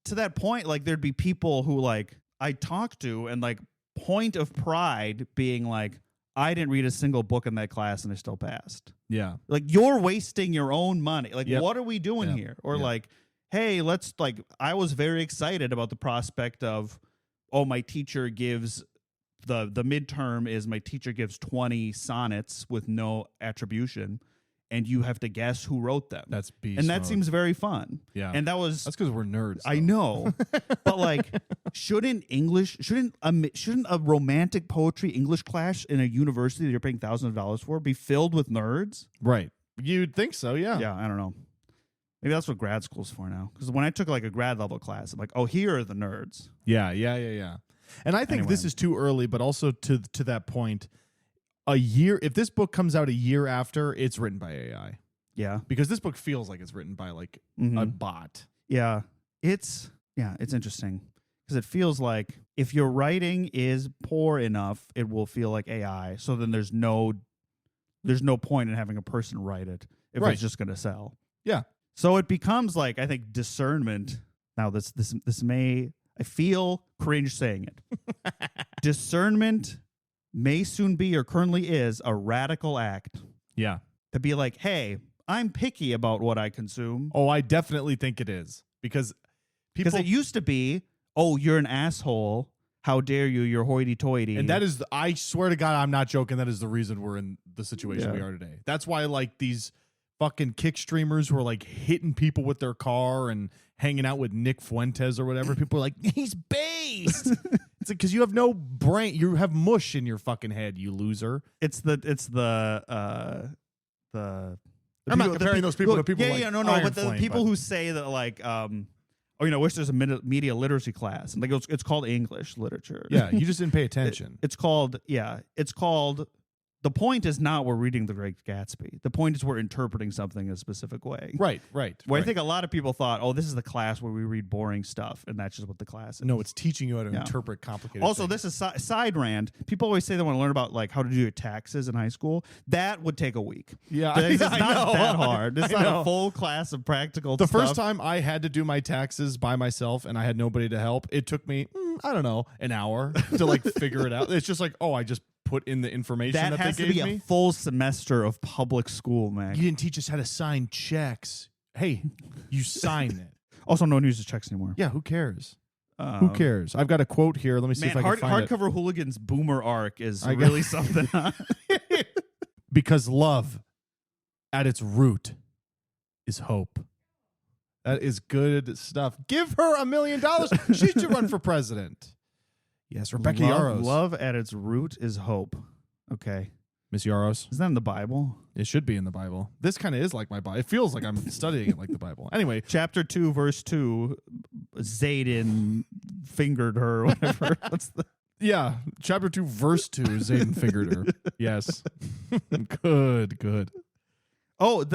to that point, like there'd be people who like I talked to and like point of pride being like, I didn't read a single book in that class and I still passed. Yeah. Like you're wasting your own money. Like what are we doing Yep. here? Or Yep. like, hey, let's like I was very excited about the prospect of, oh, my teacher gives the midterm is my teacher gives 20 sonnets with no attribution, and you have to guess who wrote them. That's beast and that mode. seems very fun. Yeah. And that was That's because we're nerds. I though. know. But like shouldn't a romantic poetry English class in a university that you're paying thousands of dollars for be filled with nerds? Right. You'd think so, yeah. Yeah, I don't know. Maybe that's what grad school's for now. Because when I took like a grad level class, I'm like, oh, here are the nerds. Yeah. And I think this is too early, but also to that point, a year, if this book comes out a year after, it's written by AI. Yeah. Because this book feels like it's written by like a bot. Yeah. It's interesting. Because it feels like if your writing is poor enough, it will feel like AI. So then there's no point in having a person write it if Right. it's just going to sell. Yeah. So it becomes like, I think, discernment. Now this may, I feel cringe saying it. Discernment may soon be or currently is a radical act. Yeah. To be like, hey, I'm picky about what I consume. Oh, I definitely think it is. Because people. It used to be, oh, you're an asshole. How dare you? You're hoity-toity. And that is, I swear to God, I'm not joking. That is the reason we're in the situation we are today. That's why, like, these fucking kick streamers who are, like, hitting people with their car and hanging out with Nick Fuentes or whatever. People are like, he's based. It's like, because you have no brain. You have mush in your fucking head, you loser. I'm not comparing those people to people like no. Iron But the Flame, people who say that, like, I wish there's a media literacy class, and like it's called English literature. Yeah, you just didn't pay attention. It's called. The point is not we're reading The Great Gatsby. The point is we're interpreting something in a specific way. Right. Where I think a lot of people thought, oh, this is the class where we read boring stuff, and that's just what the class is. No, it's teaching you how to interpret complicated Also, things. this is side rant. People always say they want to learn about like how to do your taxes in high school. That would take a week. Yeah, It's I not know. that hard. It's I not know. a full class of practical The stuff. first time I had to do my taxes by myself and I had nobody to help, it took me, I don't know, an hour to like figure it out. It's just like, oh, I just put in the information that has they to gave be me. a full semester of public school, man. You didn't teach us how to sign checks. Hey, you sign it. Also, no one uses checks anymore. Yeah, who cares? Who cares? I've got a quote here. Let me see if I can find it. Hardcover Hooligans Boomer arc is really something. Because love, at its root, is hope. That is good stuff. Give her $1 million. She should run for president. Yes, Rebecca Yarros. Love at its root is hope. Okay. Miss Yarros. Is that in the Bible? It should be in the Bible. This kind of is like my Bible. It feels like I'm studying it like the Bible. Anyway. Chapter 2, verse 2, Zayden fingered her, whatever. Yeah. Chapter 2, verse 2, Zayden fingered her. Yes. Good. Oh,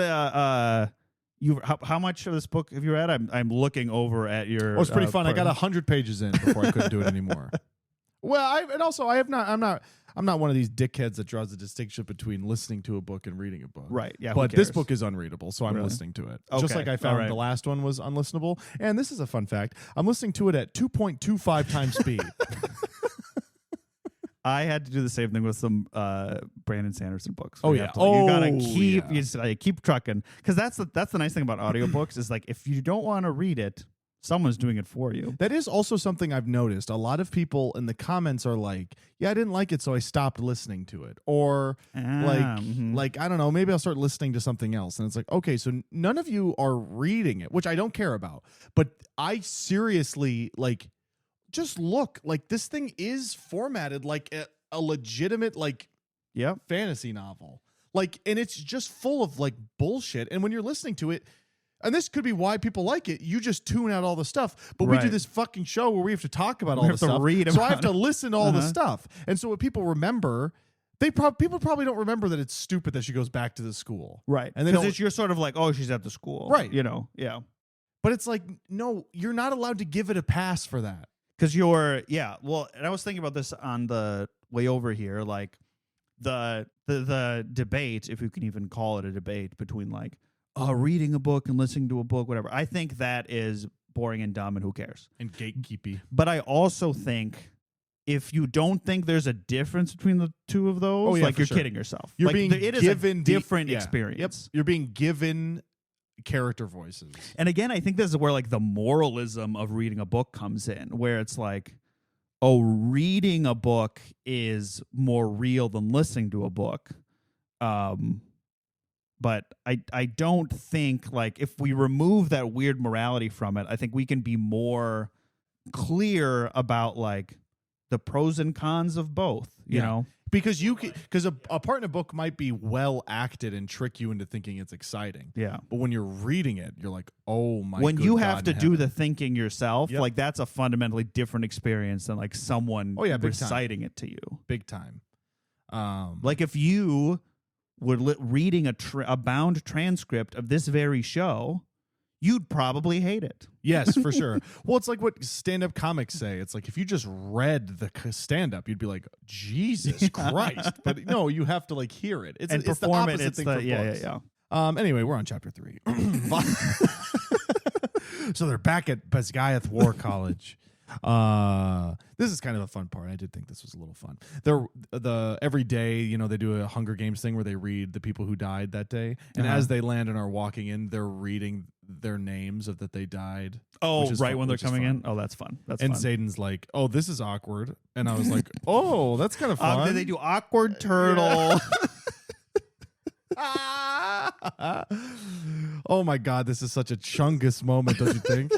how much of this book have you read? I'm looking over at your. Oh, it's pretty fun. I got 100 pages in before I couldn't do it anymore. Well, I'm not one of these dickheads that draws the distinction between listening to a book and reading a book. Right. Yeah. But this book is unreadable, so I'm Really? listening to it. Okay. Just like I found All right. the last one was unlistenable. And this is a fun fact. I'm listening to it at 2.25 times speed. I had to do the same thing with some Brandon Sanderson books. Oh, You yeah. have to, you gotta Oh, keep yeah. you just, keep trucking, because that's the nice thing about audiobooks is like if you don't want to read it, Someone's doing it for you. That is also something I've noticed. A lot of people in the comments are like, yeah, I didn't like it, so I stopped listening to it. Or like, I don't know, maybe I'll start listening to something else. And it's like, okay, so none of you are reading it, which I don't care about. But I seriously, like, just look. Like, this thing is formatted like a legitimate, like, fantasy novel. Like, and it's just full of, like, bullshit. And when you're listening to it, and this could be why people like it, you just tune out all the stuff. But we do this fucking show where we have to talk about all the stuff. So I have to listen to all the stuff. And so what people remember, people probably don't remember that it's stupid that she goes back to the school. Right. And then you're sort of like, oh, she's at the school. Right. You know, yeah. But it's like, no, you're not allowed to give it a pass for that. Because well, and I was thinking about this on the way over here, like the debate, if you can even call it a debate, between like, reading a book and listening to a book, whatever. I think that is boring and dumb, and who cares? And gatekeepy. But I also think if you don't think there's a difference between the two of those, you're kidding yourself. You're like, being given a different experience. Yep. You're being given character voices. And again, I think this is where like the moralism of reading a book comes in, where it's like, oh, reading a book is more real than listening to a book. But I don't think, like, if we remove that weird morality from it, I think we can be more clear about, like, the pros and cons of both, you know? Because a part in a book might be well acted and trick you into thinking it's exciting. Yeah. But when you're reading it, you're like, oh my god. When you have to do the thinking yourself, like, that's a fundamentally different experience than, like, someone reciting it to you. Big time. Like, if you were reading a bound transcript of this very show, you'd probably hate it. Yes, for sure. Well, it's like what stand-up comics say. It's like if you just read the stand-up, you'd be like, Jesus Christ. But no, you have to like hear it. It's the opposite thing for books. Yeah. Anyway, we're on chapter 3. So they're back at Basgiath War College. This is kind of a fun part. I did think this was a little fun. Every day, you know, they do a Hunger Games thing where they read the people who died that day, and as they land and are walking in, they're reading their names of that they died. Oh, right, when they're coming in. Oh, that's fun. And Zayden's like, "Oh, this is awkward," and I was like, "Oh, that's kind of fun." They do awkward turtle. Oh my god, this is such a Chungus moment, don't you think?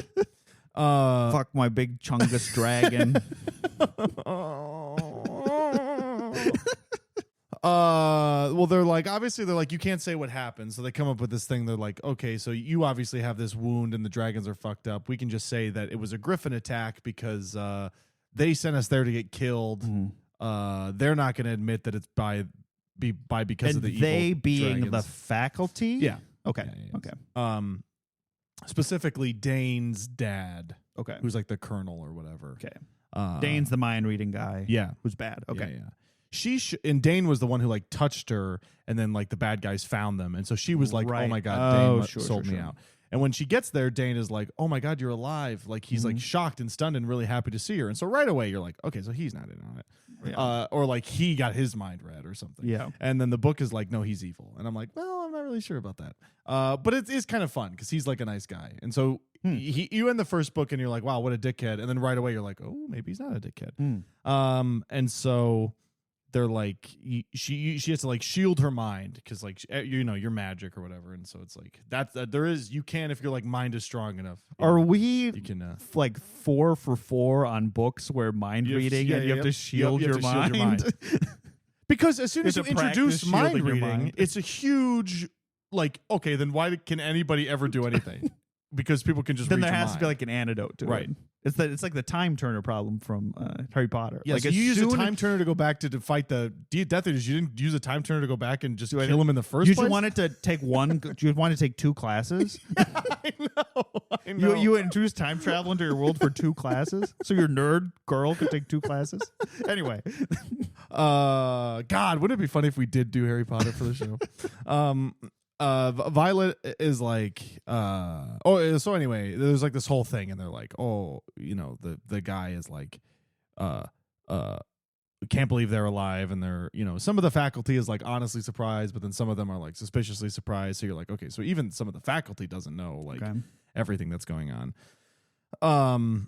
Fuck my big Chungus dragon. Well, they're like, obviously they're like, you can't say what happened. So they come up with this thing. They're like, okay, so you obviously have this wound and the dragons are fucked up. We can just say that it was a griffin attack because they sent us there to get killed. Mm-hmm. They're not going to admit that it's because of the evil they being dragons. The faculty? Yeah. Okay. Yeah. Okay. Specifically Dane's dad. Okay. Who's like the colonel or whatever. Okay. Dane's the mind reading guy. Yeah. Who's bad. Okay. Yeah. And Dane was the one who like touched her, and then like the bad guys found them, and so she was like, "Oh my god, Dane sold me out." And when she gets there, Dane is like, "Oh my god, you're alive!" Like he's like shocked and stunned and really happy to see her. And so right away you're like, "Okay, so he's not in on it," or like he got his mind read or something. Yeah. And then the book is like, "No, he's evil," and I'm like, "Well, I'm not really sure about that." But it is kind of fun because he's like a nice guy, and so you end the first book and you're like, "Wow, what a dickhead," and then right away you're like, "Oh, maybe he's not a dickhead." And so they're like, she has to like shield her mind because like you're magic or whatever, and so it's like you can if your like mind is strong enough. You can like 4 for 4 on books where mind reading and you have to shield your mind. Because as soon as you introduce mind reading, it's a huge like, okay, then why can anybody ever do anything? Because people can just then read there your has mind. to be like an antidote to right. it. It's like the time turner problem from Harry Potter. Yeah, like so you use a time turner to go back to fight the Death Eaters. You didn't use a time turner to go back and just kill him in the first place? You want it to take you want to take 2 classes? I know. You introduce time travel into your world for 2 classes? So your nerd girl could take 2 classes? Anyway. God, wouldn't it be funny if we did do Harry Potter for the show? Violet is like, so anyway, there's like this whole thing, and they're like, oh, you know, the guy is like, can't believe they're alive, and they're, you know, some of the faculty is like honestly surprised, but then some of them are like suspiciously surprised. So you're like, okay, so even some of the faculty doesn't know like everything that's going on. So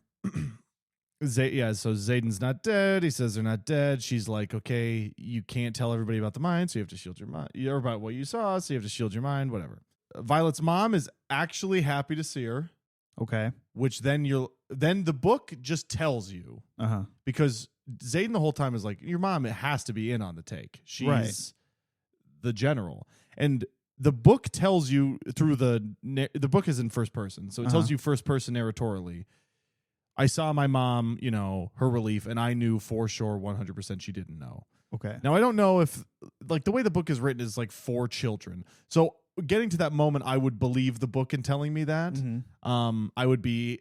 Zayden's not dead. He says they're not dead. She's like, okay, you can't tell everybody about the mine, so you have to shield your mind, or about what you saw, so you have to shield your mind, whatever. Violet's mom is actually happy to see her. Okay. Which then the book just tells you. Because Zayden the whole time is like, your mom has to be in on the take. She's the general. And the book tells you through the book is in first person, so it tells you first person narratorily. I saw my mom, her relief, and I knew for sure 100% she didn't know. Okay. Now, I don't know if, like, the way the book is written is, like, for children. So getting to that moment, I would believe the book in telling me that. Mm-hmm. I would be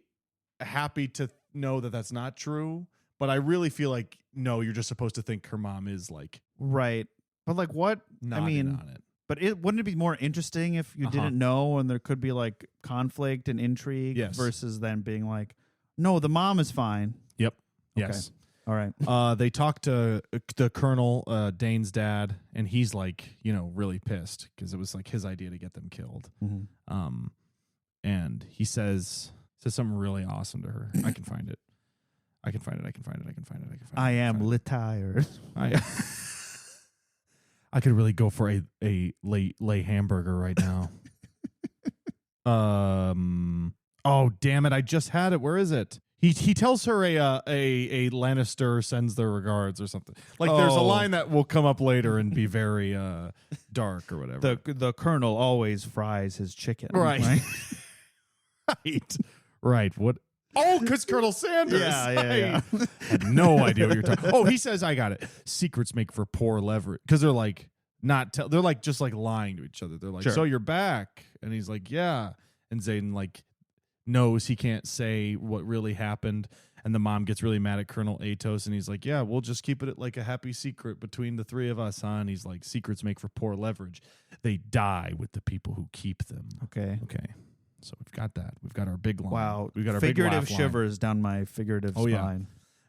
happy to know that that's not true. But I really feel like, no, you're just supposed to think her mom is, like... Right. But, like, what? On it. But wouldn't it be more interesting if you didn't know and there could be, like, conflict and intrigue versus then being like... No, the mom is fine. Yep. Okay. Yes. All right. They talk to the colonel, Dane's dad, and he's like, really pissed because it was like his idea to get them killed. Mm-hmm. And he says something really awesome to her. I can find it. I am retired. I could really go for a lay hamburger right now. Oh, damn it. I just had it. Where is it? He tells her a Lannister sends their regards or something. Like there's a line that will come up later and be very dark or whatever. The colonel always fries his chicken. Right. Right. What? Oh, because Colonel Sanders. Yeah. I had no idea what you're talking. Oh, he says, I got it. Secrets make for poor leverage. Because they're like they're like just like lying to each other. They're like, so you're back. And he's like, yeah. And Zayden like knows he can't say what really happened, and the mom gets really mad at Colonel Atos, and he's like, yeah, we'll just keep it like a happy secret between the three of us, huh? And he's like, secrets make for poor leverage. They die with the people who keep them. Okay. So we've got that. We've got our big line. Wow. We've got our figurative big laugh shivers line. Down my figurative spine. Yeah.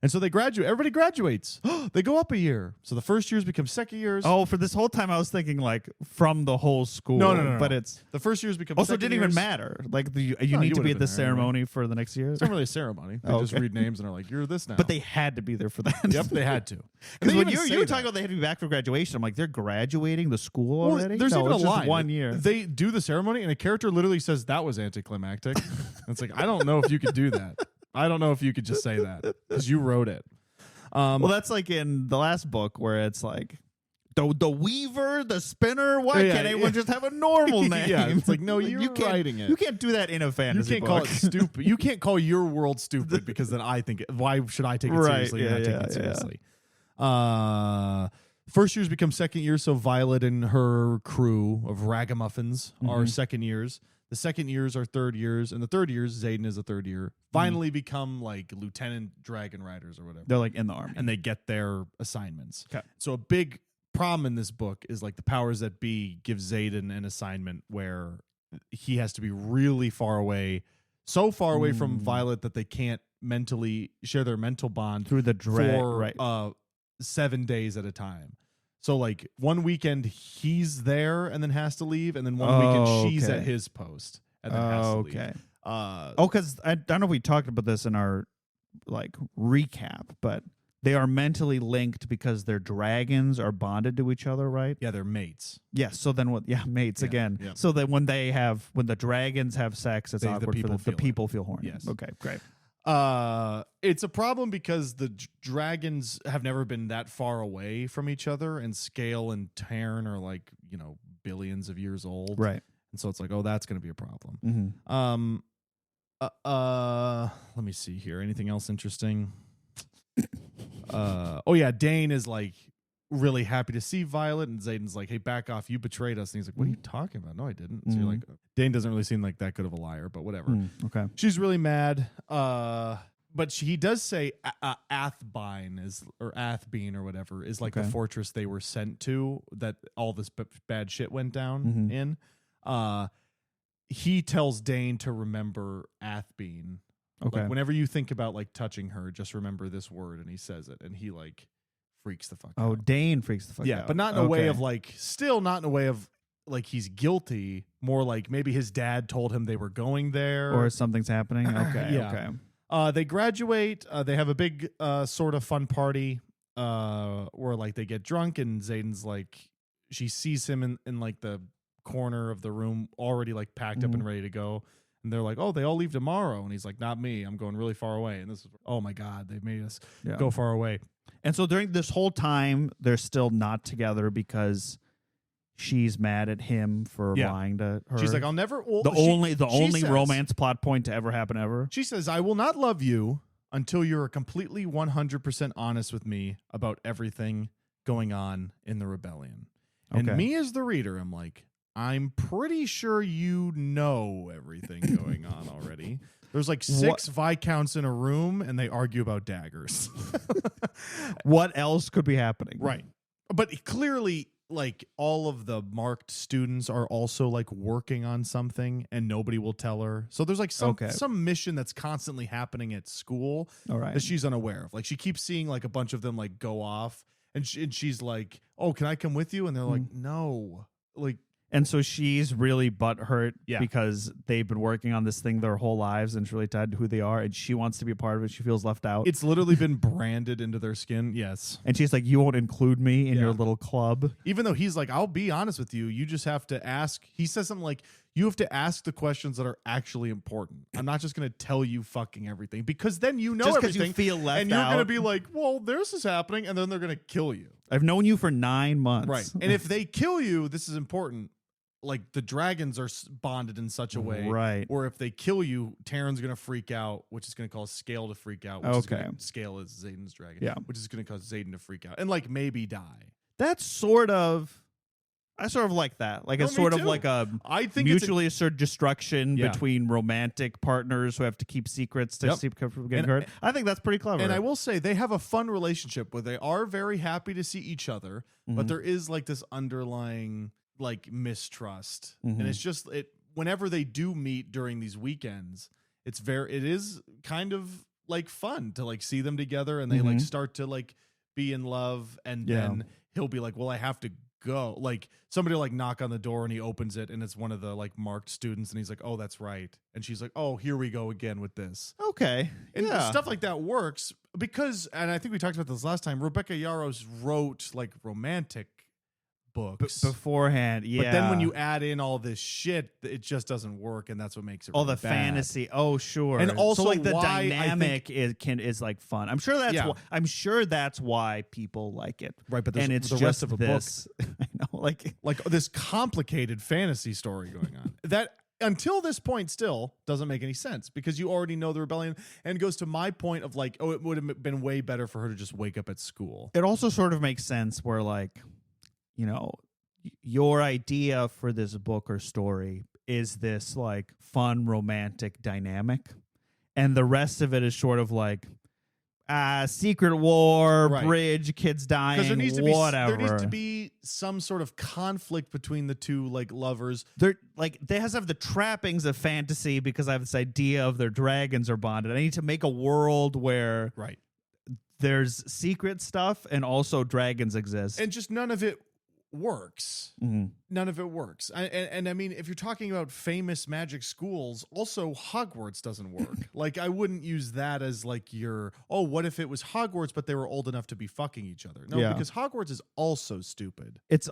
And so they graduate. Everybody graduates. They go up a year. So the first years become second years. Oh, for this whole time I was thinking like from the whole school. No. But it's the first years become. Also, second it didn't years. even matter. Like you need to be at the ceremony for the next year. It's not really a ceremony. They just read names and are like, "You're this now." But they had to be there for that. Yep, they had to. Because when you were talking about they had to be back for graduation, I'm like, they're graduating the school already. There's even a line. 1 year. They do the ceremony, and a character literally says that was anticlimactic. It's like, I don't know if you could do that. I don't know if you could just say that because you wrote it. Well, that's like in the last book where it's like the weaver, the spinner. Why can't anyone just have a normal name? Yeah, it's like, no, you're writing it. You can't do that in a fantasy book. You can't call it stupid. You can't call your world stupid because then I think why should I take it seriously and not take it seriously? First years become second years, so Violet and her crew of ragamuffins are second years. The second years are third years, and the third years, Zayden is a third year, finally become like lieutenant dragon riders or whatever. They're like in the army. And they get their assignments. Okay. So a big problem in this book is like the powers that be give Zayden an assignment where he has to be really far away, so far away from Violet that they can't mentally share their mental bond through the for 7 days at a time. So, like, one weekend he's there and then has to leave, and then one weekend she's at his post and then has to leave. Because I don't know if we talked about this in our, like, recap, but they are mentally linked because their dragons are bonded to each other, right? Yeah, they're mates. Yes, so then what? Yeah, mates again. Yeah. So that when the dragons have sex, it's awkward for the people feel horny. Yes. Okay, great. It's a problem because the dragons have never been that far away from each other, and Scale and Tarn are like, billions of years old. Right. And so it's like, that's going to be a problem. Mm-hmm. Let me see here. Anything else interesting? Dane is like really happy to see Violet, and Zayden's like, hey, back off, you betrayed us. And he's like, what are you talking about? No, I didn't. So you're like, Dane doesn't really seem like that good of a liar, but whatever. Okay. She's really mad. But he does say Athbine or Athbean or whatever is like the fortress they were sent to that all this bad shit went down in. He tells Dane to remember Athbean. Okay. Like, whenever you think about like touching her, just remember this word, and he says it, and he like freaks the fuck out. Oh, Dane freaks the fuck out. Yeah, but not in a way of like, still not in a way of like he's guilty, more like maybe his dad told him they were going there. Or something's happening. Okay. Yeah. Okay. They graduate. They have a big sort of fun party where like they get drunk and Zayden's like, she sees him in like the corner of the room already like packed up and ready to go. And they're like, oh, they all leave tomorrow. And he's like, not me. I'm going really far away. And this is, oh my God, they've made us go far away. And so during this whole time, they're still not together because she's mad at him for lying to her. She's like, I'll never. Well, the only says, romance plot point to ever happen ever. She says, I will not love you until you're completely 100% honest with me about everything going on in the rebellion. Okay. And me as the reader, I'm like, I'm pretty sure you know everything going on already. There's like 6 Viscounts in a room and they argue about daggers. What else could be happening? Right. But clearly, like all of the marked students are also like working on something and nobody will tell her. So there's like some mission that's constantly happening at school that she's unaware of. Like she keeps seeing like a bunch of them like go off and she's like, oh, can I come with you? And they're like, no. Like, and so she's really butthurt because they've been working on this thing their whole lives and it's really tied to who they are. And she wants to be a part of it. She feels left out. It's literally been branded into their skin. Yes. And she's like, you won't include me in your little club. Even though he's like, I'll be honest with you. You just have to ask. He says something like, you have to ask the questions that are actually important. I'm not just going to tell you fucking everything because then you know everything. You feel left and you're going to be like, well, this is happening. And then they're going to kill you. I've known you for 9 months. Right. And if they kill you, this is important. Like the dragons are bonded in such a way, right? Or if they kill you, Terran's gonna freak out, which is gonna cause Scale to freak out. Which Scale is Zayden's dragon, which is gonna cause Zayden to freak out and like maybe die. That's I sort of like that, like like a I think mutually assured destruction between romantic partners who have to keep secrets to keep from getting hurt. I think that's pretty clever. And I will say they have a fun relationship where they are very happy to see each other, but there is like this underlying like mistrust, and it's just whenever they do meet during these weekends, it is kind of like fun to like see them together and they like start to like be in love, and then he'll be like, well, I have to go, like somebody will like knock on the door and he opens it and it's one of the like marked students and he's like, oh, that's right, and she's like, oh, here we go again with this. And stuff like that works because, and I think we talked about this last time, Rebecca Yarros wrote like romantic books beforehand, but then when you add in all this shit, it just doesn't work, and that's what makes it all really the fantasy. Oh, sure. And also, so like the dynamic is like fun. I'm sure that's why people like it, right? But and it's the just rest of a book. I know, like this complicated fantasy story going on that until this point still doesn't make any sense because you already know the rebellion, and goes to my point of like, oh, it would have been way better for her to just wake up at school. It also sort of makes sense where like, you know, your idea for this book or story is this like fun romantic dynamic, and the rest of it is sort of like secret war, bridge, kids dying, there needs to whatever. be some sort of conflict between the two like lovers. They're like, they has to have the trappings of fantasy because I have this idea of their dragons are bonded. I need to make a world where there's secret stuff and also dragons exist, and just none of it works. None of it works. And I mean, if you're talking about famous magic schools, also Hogwarts doesn't work. Like I wouldn't use that as like what if it was Hogwarts but they were old enough to be fucking each other? No, because Hogwarts is also stupid. It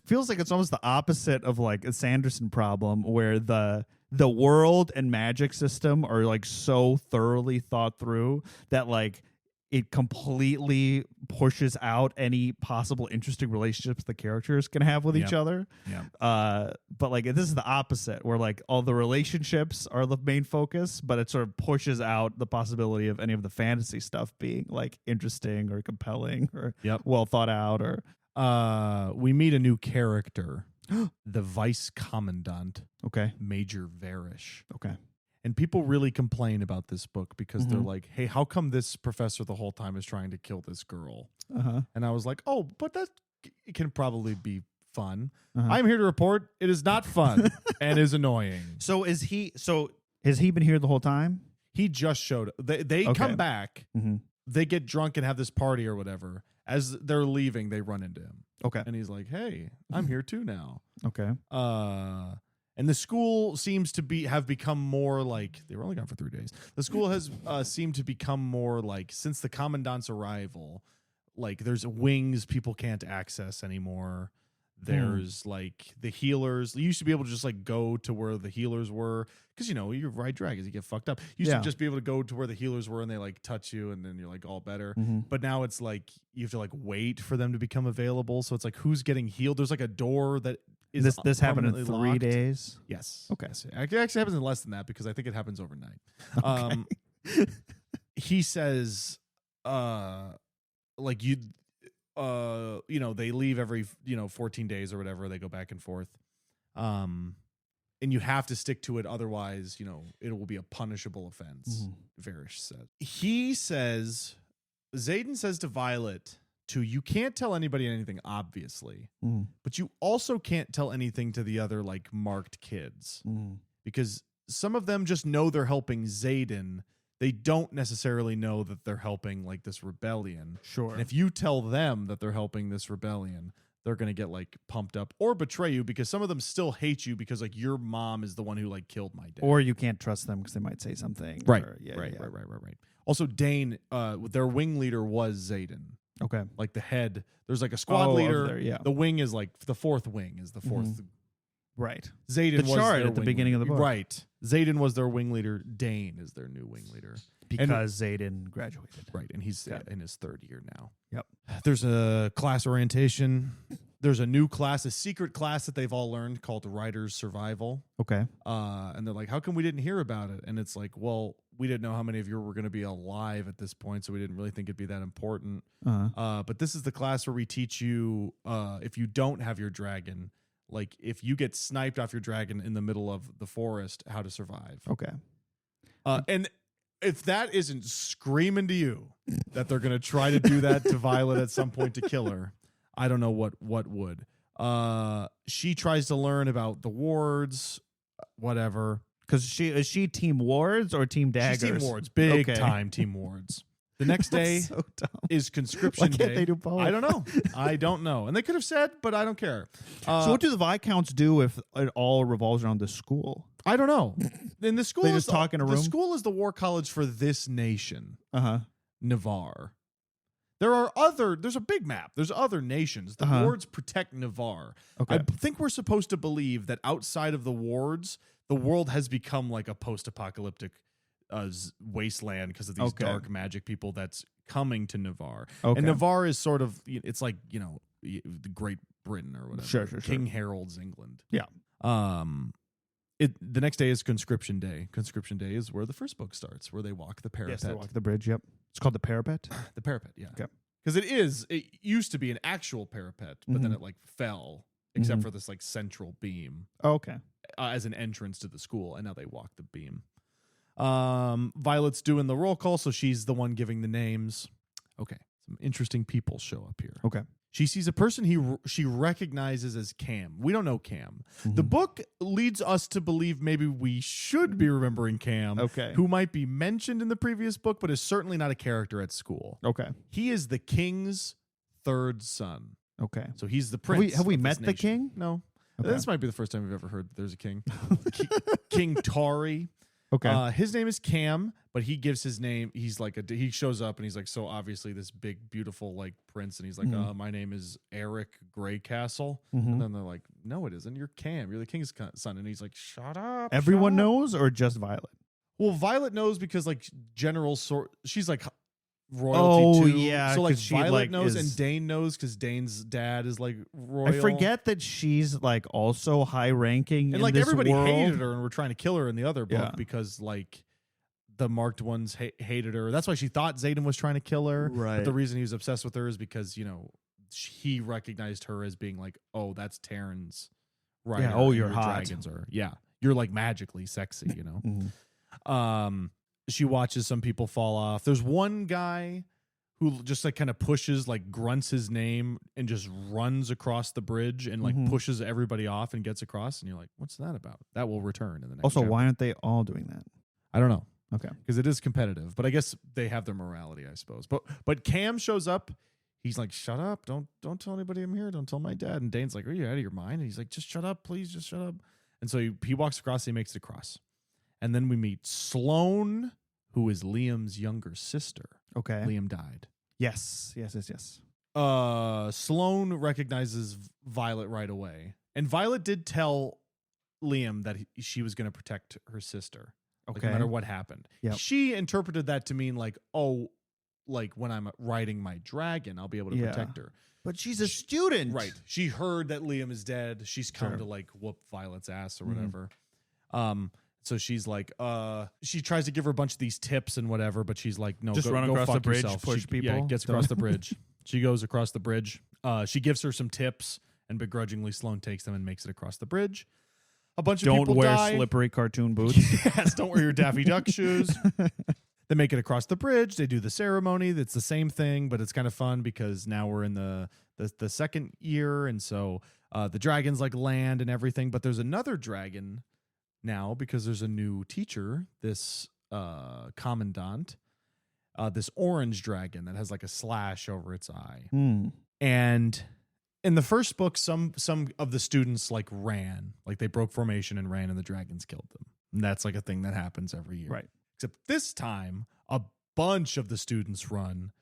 feels like it's almost the opposite of like a Sanderson problem, where the world and magic system are like so thoroughly thought through that like it completely pushes out any possible interesting relationships the characters can have with each other. But like this is the opposite, where like all the relationships are the main focus, but it sort of pushes out the possibility of any of the fantasy stuff being like interesting or compelling or well thought out. Or we meet a new character, the Vice Commandant. Major Varish. And people really complain about this book because they're like, hey, how come this professor the whole time is trying to kill this girl? And I was like, oh, but that can probably be fun. I'm here to report it is not fun and is annoying. So has he been here the whole time? He just showed up. They come back, they get drunk and have this party or whatever. as they're leaving, they run into him. Okay. And he's like, "Hey, I'm here too now." Okay. And the school seems to have become more like, they were only gone for 3 days. The school has seemed to become more like, since the commandant's arrival, like there's wings people can't access anymore. There's like the healers. You used to be able to just like go to where the healers were, because you ride dragons, you get fucked up. You used to just be able to go to where the healers were and they like touch you and then you're like all better. But now it's like you have to like wait for them to become available. So it's like, who's getting healed? There's like a door that is this happened in 3 days. Yes. Okay. Yes. It actually happens in less than that because I think it happens overnight. Okay. He says, like they leave every 14 days or whatever. They go back and forth, and you have to stick to it, otherwise it will be a punishable offense. Varish said. He says, Xaden says to Violet, you can't tell anybody anything, obviously, but you also can't tell anything to the other like marked kids, because some of them just know they're helping Xaden. They don't necessarily know that they're helping like this rebellion. Sure. And if you tell them that they're helping this rebellion, they're going to get like pumped up or betray you, because some of them still hate you because like your mom is the one who like killed my dad. Or you can't trust them because they might say something. Right. Or, Right. Also, Dane, their wing leader was Xaden. Okay. Like the head. There's like a squad leader. There, The wing is like the fourth wing is the fourth. Right. Xaden the was chart their at the wing beginning leader. of the book. Right. Xaden was their wing leader. Dane is their new wing leader. Because Xaden graduated. Right. And he's in his 3rd year now. Yep. There's a class orientation. There's a new class, a secret class that they've all learned called Rider's Survival. Okay. And they're like, how come we didn't hear about it? And it's like, well, we didn't know how many of you were going to be alive at this point, so we didn't really think it'd be that important. But this is the class where we teach you, if you don't have your dragon, like if you get sniped off your dragon in the middle of the forest, how to survive. Okay. And if that isn't screaming to you that they're going to try to do that to Violet at some point to kill her, I don't know what would. She tries to learn about the wards, whatever. Because is she team wards or team daggers? She's team wards, big time team wards. The next day so is conscription Why can't day. they do both? I don't know. And they could have said, but I don't care. So what do the Viscounts do if it all revolves around the school? I don't know. In the school, They just talk in a room? The school is the war college for this nation, Navarre. There's a big map. There's other nations. The wards protect Navarre. Okay. I think we're supposed to believe that outside of the wards, the world has become like a post-apocalyptic wasteland because of these dark magic people that's coming to Navarre. Okay. And Navarre is sort of, it's like, the Great Britain or whatever. Sure. King Harold's England. Yeah. The next day is conscription day. Conscription day is where the first book starts, where they walk the parapet. Yes, they walk the bridge. Yep. It's called the parapet. The parapet, yeah. Okay. Because it used to be an actual parapet, but then it like fell, except for this like central beam. Oh, okay. As an entrance to the school, and now they walk the beam. Violet's doing the roll call, so she's the one giving the names. Okay. Some interesting people show up here. Okay. She sees a person she recognizes as Cam. We don't know Cam. The book leads us to believe maybe we should be remembering Cam, who might be mentioned in the previous book, but is certainly not a character at school. Okay. He is the king's 3rd son. Okay. So he's the prince. Have we met the king? No. Okay. This might be the first time we've ever heard that there's a king. King Tari. Okay. His name is Cam, but he gives his name. He's like he shows up and he's like, so obviously this big, beautiful like prince. And he's like, my name is Eric Greycastle. And then they're like, no, it isn't. You're Cam. You're the king's son. And he's like, shut up. Everyone knows, or just Violet? Well, Violet knows because like she's like royalty too. Yeah. So like she, Violet knows and Dane knows because Dane's dad is like royal. I forget that she's like also high ranking. And in like this everybody world. hated her and were trying to kill her in the other book because like the marked ones hated her. That's why she thought Xaden was trying to kill her. Right. But the reason he was obsessed with her is because, he recognized her as being like, oh, that's Terran's rider. Yeah. Oh, you're your hot. Dragons are, you're like magically sexy, She watches some people fall off. There's one guy who just like kind of pushes, like grunts his name and just runs across the bridge and like pushes everybody off and gets across. And you're like, what's that about? That will return in the next chapter. Why aren't they all doing that? I don't know. Okay. Because it is competitive, but I guess they have their morality, I suppose. But Cam shows up. he's like, shut up. Don't tell anybody I'm here. Don't tell my dad. And Dane's like, are you out of your mind? And he's like, just shut up, please. Just shut up. And so he walks across, he makes it across. And then we meet Sloane, who is Liam's younger sister. Okay. Liam died. Yes. Sloane recognizes Violet right away. And Violet did tell Liam that she was going to protect her sister. Okay. No matter what happened. Yep. She interpreted that to mean like, oh, like when I'm riding my dragon, I'll be able to protect her. But she's a student. Right. She heard that Liam is dead. She's come to like whoop Violet's ass or whatever. So she's like, she tries to give her a bunch of these tips and whatever, but she's like, no, just run across the bridge, push people. Yeah, gets across the bridge. She goes across the bridge. She gives her some tips, and begrudgingly Sloane takes them and makes it across the bridge. A bunch of people die. Don't wear slippery cartoon boots. Yes, don't wear your Daffy Duck shoes. They make it across the bridge. They do the ceremony. That's the same thing, but it's kind of fun because now we're in the second year, and so the dragons like land and everything. But there's another dragon now because there's a new teacher, this commandant, this orange dragon that has like a slash over its eye. And in the first book, some of the students like ran, like they broke formation and ran, and the dragons killed them. And that's like a thing that happens every year. Right. Except this time, a bunch of the students run,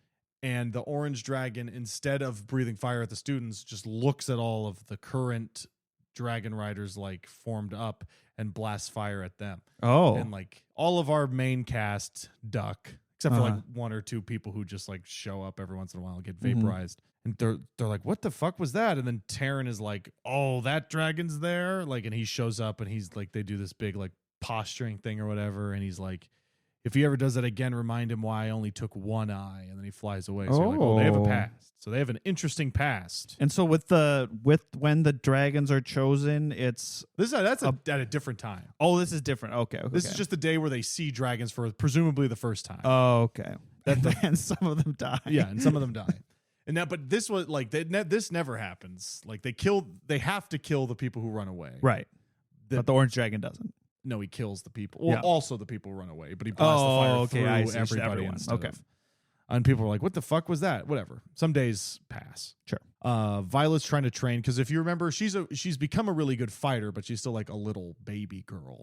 and the orange dragon, instead of breathing fire at the students, just looks at all of the current dragon riders like formed up and blasts fire at them. Oh. And like all of our main cast duck, except for like one or two people who just like show up every once in a while and get vaporized. And they're like, what the fuck was that? And then Taryn is like, oh, that dragon's there. Like, and he shows up and he's like, they do this big like posturing thing or whatever. And he's like, if he ever does that again, remind him why I only took one eye. And then he flies away. So you're like, oh, they have a past. So they have an interesting past. And so with when the dragons are chosen, that's at a different time. Oh, this is different. Okay. This is just the day where they see dragons for presumably the first time. Oh, okay. And some of them die. Yeah, and some of them die. And now, but this was like this never happens. Like they have to kill the people who run away. Right. But the orange dragon doesn't. No, he kills the people. Well, also the people run away, but he blasts the fire through everybody instead of. And people are like, what the fuck was that? Whatever. Some days pass. Sure. Violet's trying to train because if you remember, she's become a really good fighter, but she's still like a little baby girl.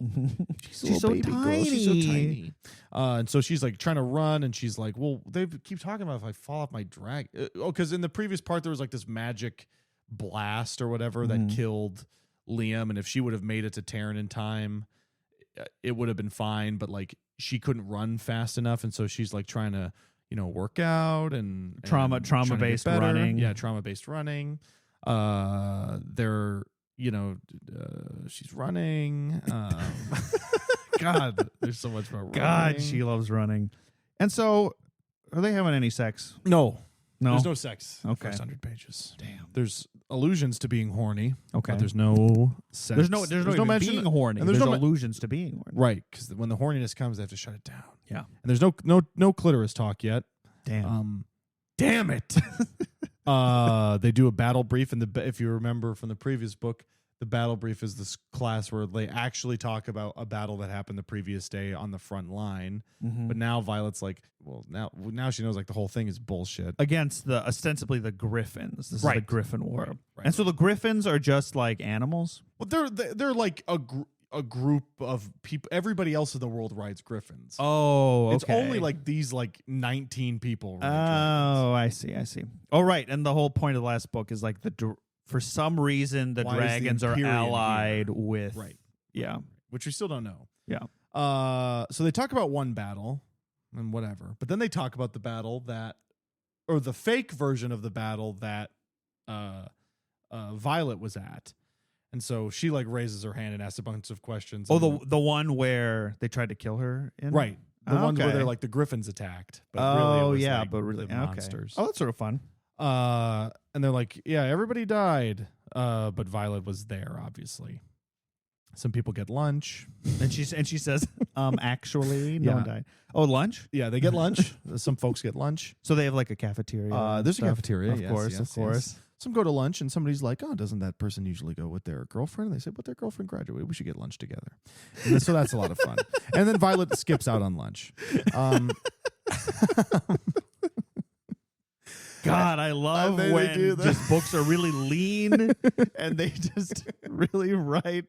She's so tiny. She's so tiny. And so she's like trying to run, and she's like, well, they keep talking about if I fall off my dragon. Because in the previous part, there was like this magic blast or whatever that killed Liam, and if she would have made it to Taryn in time, it would have been fine. But like she couldn't run fast enough, and so she's like trying to work out and trauma-based running. Yeah, trauma-based running. She's running. God, there's so much about running. God, she loves running. And so, are they having any sex? No. There's no sex. Okay. First 100 pages. Damn. There's allusions to being horny. Okay. But there's no sex. There's no mention being horny. And there's allusions to being horny. Right, because when the horniness comes, they have to shut it down. Yeah. And there's no clitoris talk yet. Damn. Damn it. They do a battle brief, and if you remember from the previous book, the battle brief is this class where they actually talk about a battle that happened the previous day on the front line. But now Violet's like, well, now she knows like the whole thing is bullshit against ostensibly the Griffins. This is the Griffin War, right. And so the Griffins are just like animals. Well, they're like a group of people. Everybody else in the world rides griffins. Oh, okay. It's only like these like 19 people. Oh, I see. Oh, right. And the whole point of the last book is like for some reason the dragons are allied with. Right. Yeah. Which we still don't know. Yeah. So they talk about one battle and whatever, but then they talk about the battle or the fake version of the battle that Violet was at. And so she like raises her hand and asks a bunch of questions. Oh, the one where they tried to kill her in? Right. The ones where they're like the griffins attacked. But really monsters. Oh, that's sort of fun. And they're like, yeah, everybody died. But Violet was there, obviously. Some people get lunch. And she says, actually, no one died. Oh, lunch? Yeah, they get lunch. Some folks get lunch. So they have like a cafeteria. There's a cafeteria, of course. Yes. Some go to lunch, and somebody's like, oh, doesn't that person usually go with their girlfriend? And they say, but their girlfriend graduated. We should get lunch together. And so that's a lot of fun. And then Violet skips out on lunch. God, I love when just books are really lean and they just really write.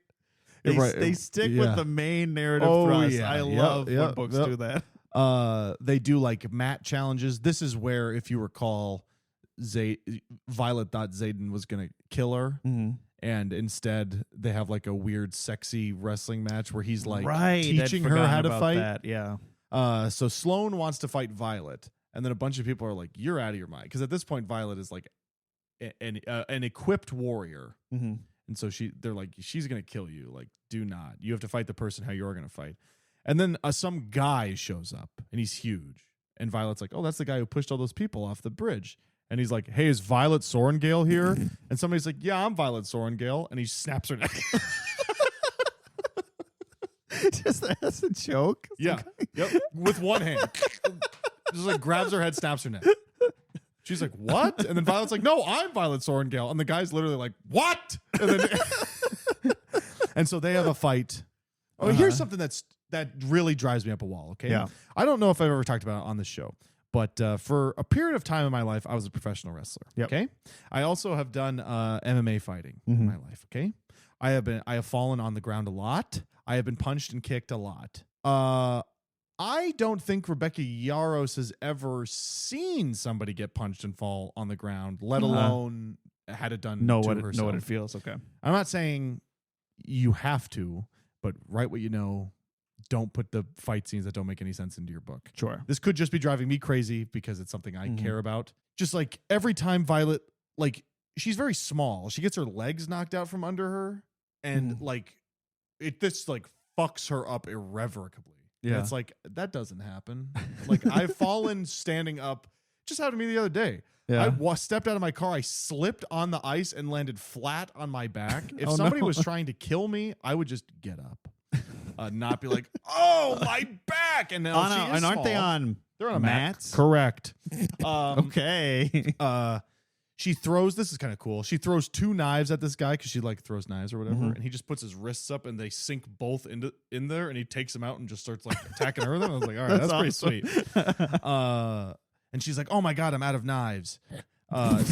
They stick with the main narrative thrust. Yeah. I love when books do that. They do like mat challenges. This is where, if you recall, Violet thought Xaden was going to kill her. Mm-hmm. And instead, they have like a weird, sexy wrestling match where he's like teaching her how to fight. That, yeah. So Sloane wants to fight Violet, and then a bunch of people are like, "You're out of your mind," because at this point, Violet is like an equipped warrior, mm-hmm. and so they're like, "She's gonna kill you. Like, do not. You have to fight the person how you're gonna fight." And then some guy shows up, and he's huge, and Violet's like, "Oh, that's the guy who pushed all those people off the bridge." And he's like, "Hey, is Violet Sorengale here?" And somebody's like, "Yeah, I'm Violet Sorengale." And he snaps her neck. Just as a joke? Yeah. Yep. With one hand. Just like grabs her head, snaps her neck. She's like, "What?" And then Violet's like, "No, I'm Violet Sorengale." And the guy's literally like, "What?" And then and so they have a fight. Oh, here's something that really drives me up a wall, okay? Yeah. I don't know if I've ever talked about it on this show. But for a period of time in my life, I was a professional wrestler. Yep. Okay, I also have done MMA fighting in my life. Okay, I have fallen on the ground a lot. I have been punched and kicked a lot. I don't think Rebecca Yarros has ever seen somebody get punched and fall on the ground, let alone had it done to herself. Know what it feels. Okay, I'm not saying you have to, but write what you know. Don't put the fight scenes that don't make any sense into your book. Sure. This could just be driving me crazy because it's something I care about. Just like every time Violet, like she's very small. She gets her legs knocked out from under her and like this like fucks her up irrevocably. Yeah. And it's like, that doesn't happen. Like I've fallen standing up. Just happened to me the other day. Yeah. I stepped out of my car. I slipped on the ice and landed flat on my back. If somebody was trying to kill me, I would just get up. Not be like, "Oh, my back!" And now and aren't they on? They're on mats. Correct. Okay. She throws. This is kind of cool. She throws 2 knives at this guy because she like throws knives or whatever, and he just puts his wrists up and they sink both in there, and he takes them out and just starts like attacking her with them. I was like, "All right, that's pretty sweet." And she's like, "Oh my god, I'm out of knives." I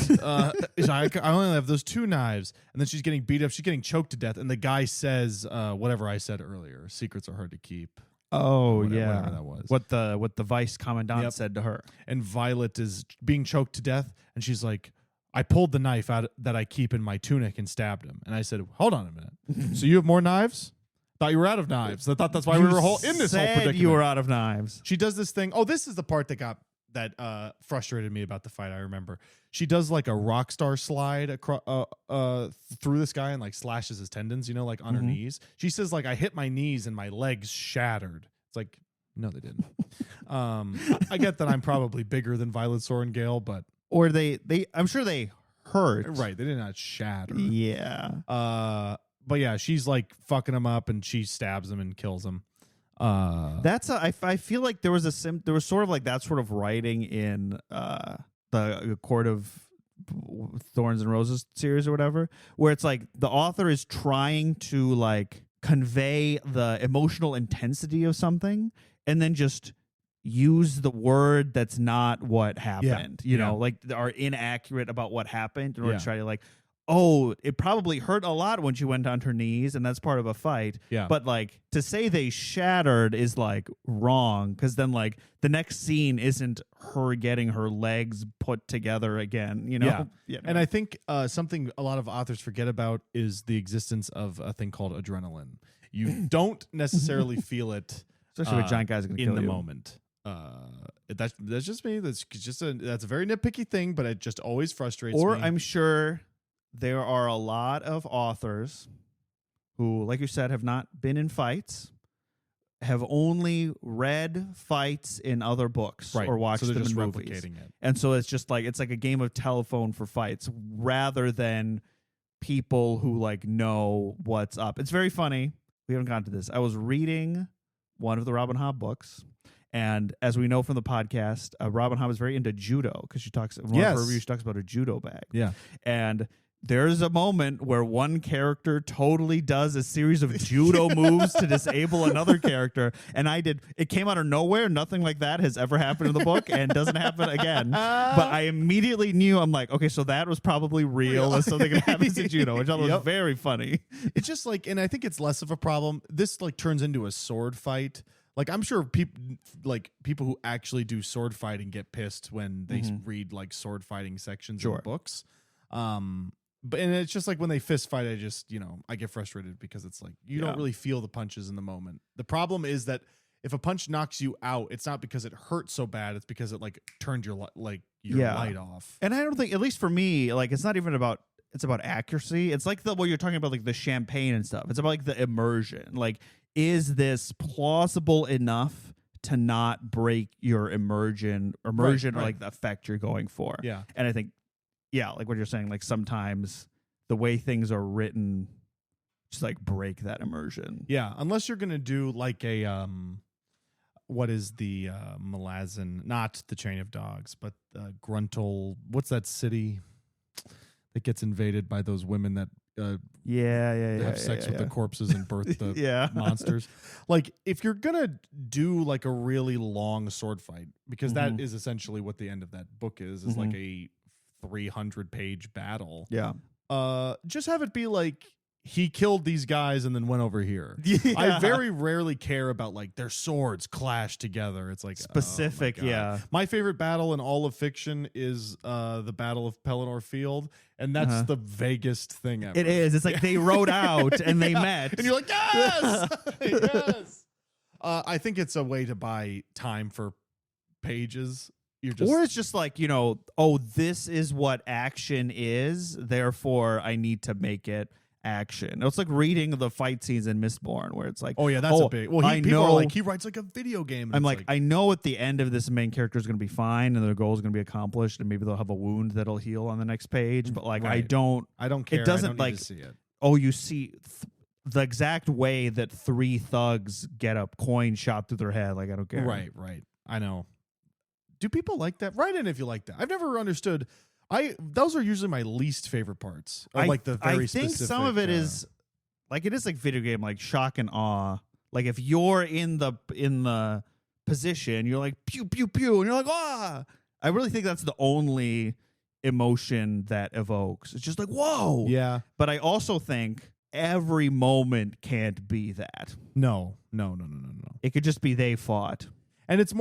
only have those 2 knives, and then she's getting beat up. She's getting choked to death, and the guy says, "Whatever I said earlier, secrets are hard to keep." Oh, whatever that was. What the vice commandant said to her. And Violet is being choked to death, and she's like, "I pulled the knife out that I keep in my tunic and stabbed him." And I said, "Hold on a minute. So you have more knives? Thought you were out of knives. I thought that's why we were in this whole predicament." You were out of knives. She does this thing. Oh, this is the part that frustrated me about the fight. I remember she does like a rock star slide across through this guy and like slashes his tendons, like on her knees. She says like, "I hit my knees and my legs shattered." It's like, no, they didn't. I get that I'm probably bigger than Violet Sorengale, but I'm sure they hurt. Right, they did not shatter. Yeah. But yeah, she's like fucking him up and she stabs him and kills him. I feel like there was sort of like that sort of writing in the Court of Thorns and Roses series or whatever, where it's like the author is trying to like convey the emotional intensity of something and then just use the word that's not what happened. You know, like are inaccurate about what happened in order to try to like, oh, it probably hurt a lot when she went on her knees, and that's part of a fight. Yeah. But like to say they shattered is like wrong, because then like the next scene isn't her getting her legs put together again. Yeah. And I think something a lot of authors forget about is the existence of a thing called adrenaline. You don't necessarily feel it, especially with giant guys in the moment. That's just me. That's a very nitpicky thing, but it just always frustrates me. Or I'm sure there are a lot of authors who, like you said, have not been in fights, have only read fights in other books or watched them in movies. Replicating it. And so it's like a game of telephone for fights rather than people who like know what's up. It's very funny. We haven't gotten to this. I was reading one of the Robin Hobb books. And as we know from the podcast, Robin Hobb is very into judo because she talks in one of her reviews, she talks about her judo bag. Yeah. And there's a moment where one character totally does a series of judo moves to disable another character, and it came out of nowhere. Nothing like that has ever happened in the book and doesn't happen again. But I immediately knew, I'm like, okay, so that was probably real and something that happens in judo, which I thought was very funny. It's just like, and I think it's less of a problem. This like turns into a sword fight. Like, I'm sure people who actually do sword fighting get pissed when they read like sword fighting sections in books. But and it's just like when they fist fight, I get frustrated because it's like you don't really feel the punches in the moment. The problem is that if a punch knocks you out, it's not because it hurts so bad; it's because it like turned your light off. And I don't think, at least for me, like it's not even about. It's about accuracy. It's like what you're talking about, like the champagne and stuff. It's about like the immersion. Like, is this plausible enough to not break your immersion or like the effect you're going for? Yeah, and I think. Yeah, like what you're saying, like sometimes the way things are written just like break that immersion. Yeah, unless you're going to do like a what is the Malazan, not the Chain of Dogs, but Gruntle, what's that city that gets invaded by those women that have sex with the corpses and birth the monsters? Like, if you're going to do like a really long sword fight, because that is essentially what the end of that book is like a 300-page battle. Yeah. Just have it be like he killed these guys and then went over here. Yeah. I very rarely care about like their swords clash together. It's like specific. My favorite battle in all of fiction is the Battle of Pelennor Field, and that's the vaguest thing ever. It is. It's like they rode out and they met, and you're like, yes, yes. I think it's a way to buy time for pages. Or it's just like, this is what action is, therefore I need to make it action. It's like reading the fight scenes in Mistborn, where it's like, that's a big. Well, people are like, he writes like a video game. I'm like, I know at the end of this main character is going to be fine and their goal is going to be accomplished, and maybe they'll have a wound that'll heal on the next page. But like, I don't care. It doesn't like to see it. You see the exact way that 3 thugs get a coin shot through their head. Like, I don't care. Right. I know. Do people like that? Write in if you like that. I've never understood. Those are usually my least favorite parts. Like the very specific. I think some of it is like, it is like video game, like shock and awe. Like if you're in the position, you're like pew pew pew, and you're like ah. I really think that's the only emotion that evokes. It's just like whoa. Yeah. But I also think every moment can't be that. No. It could just be they fought. And it's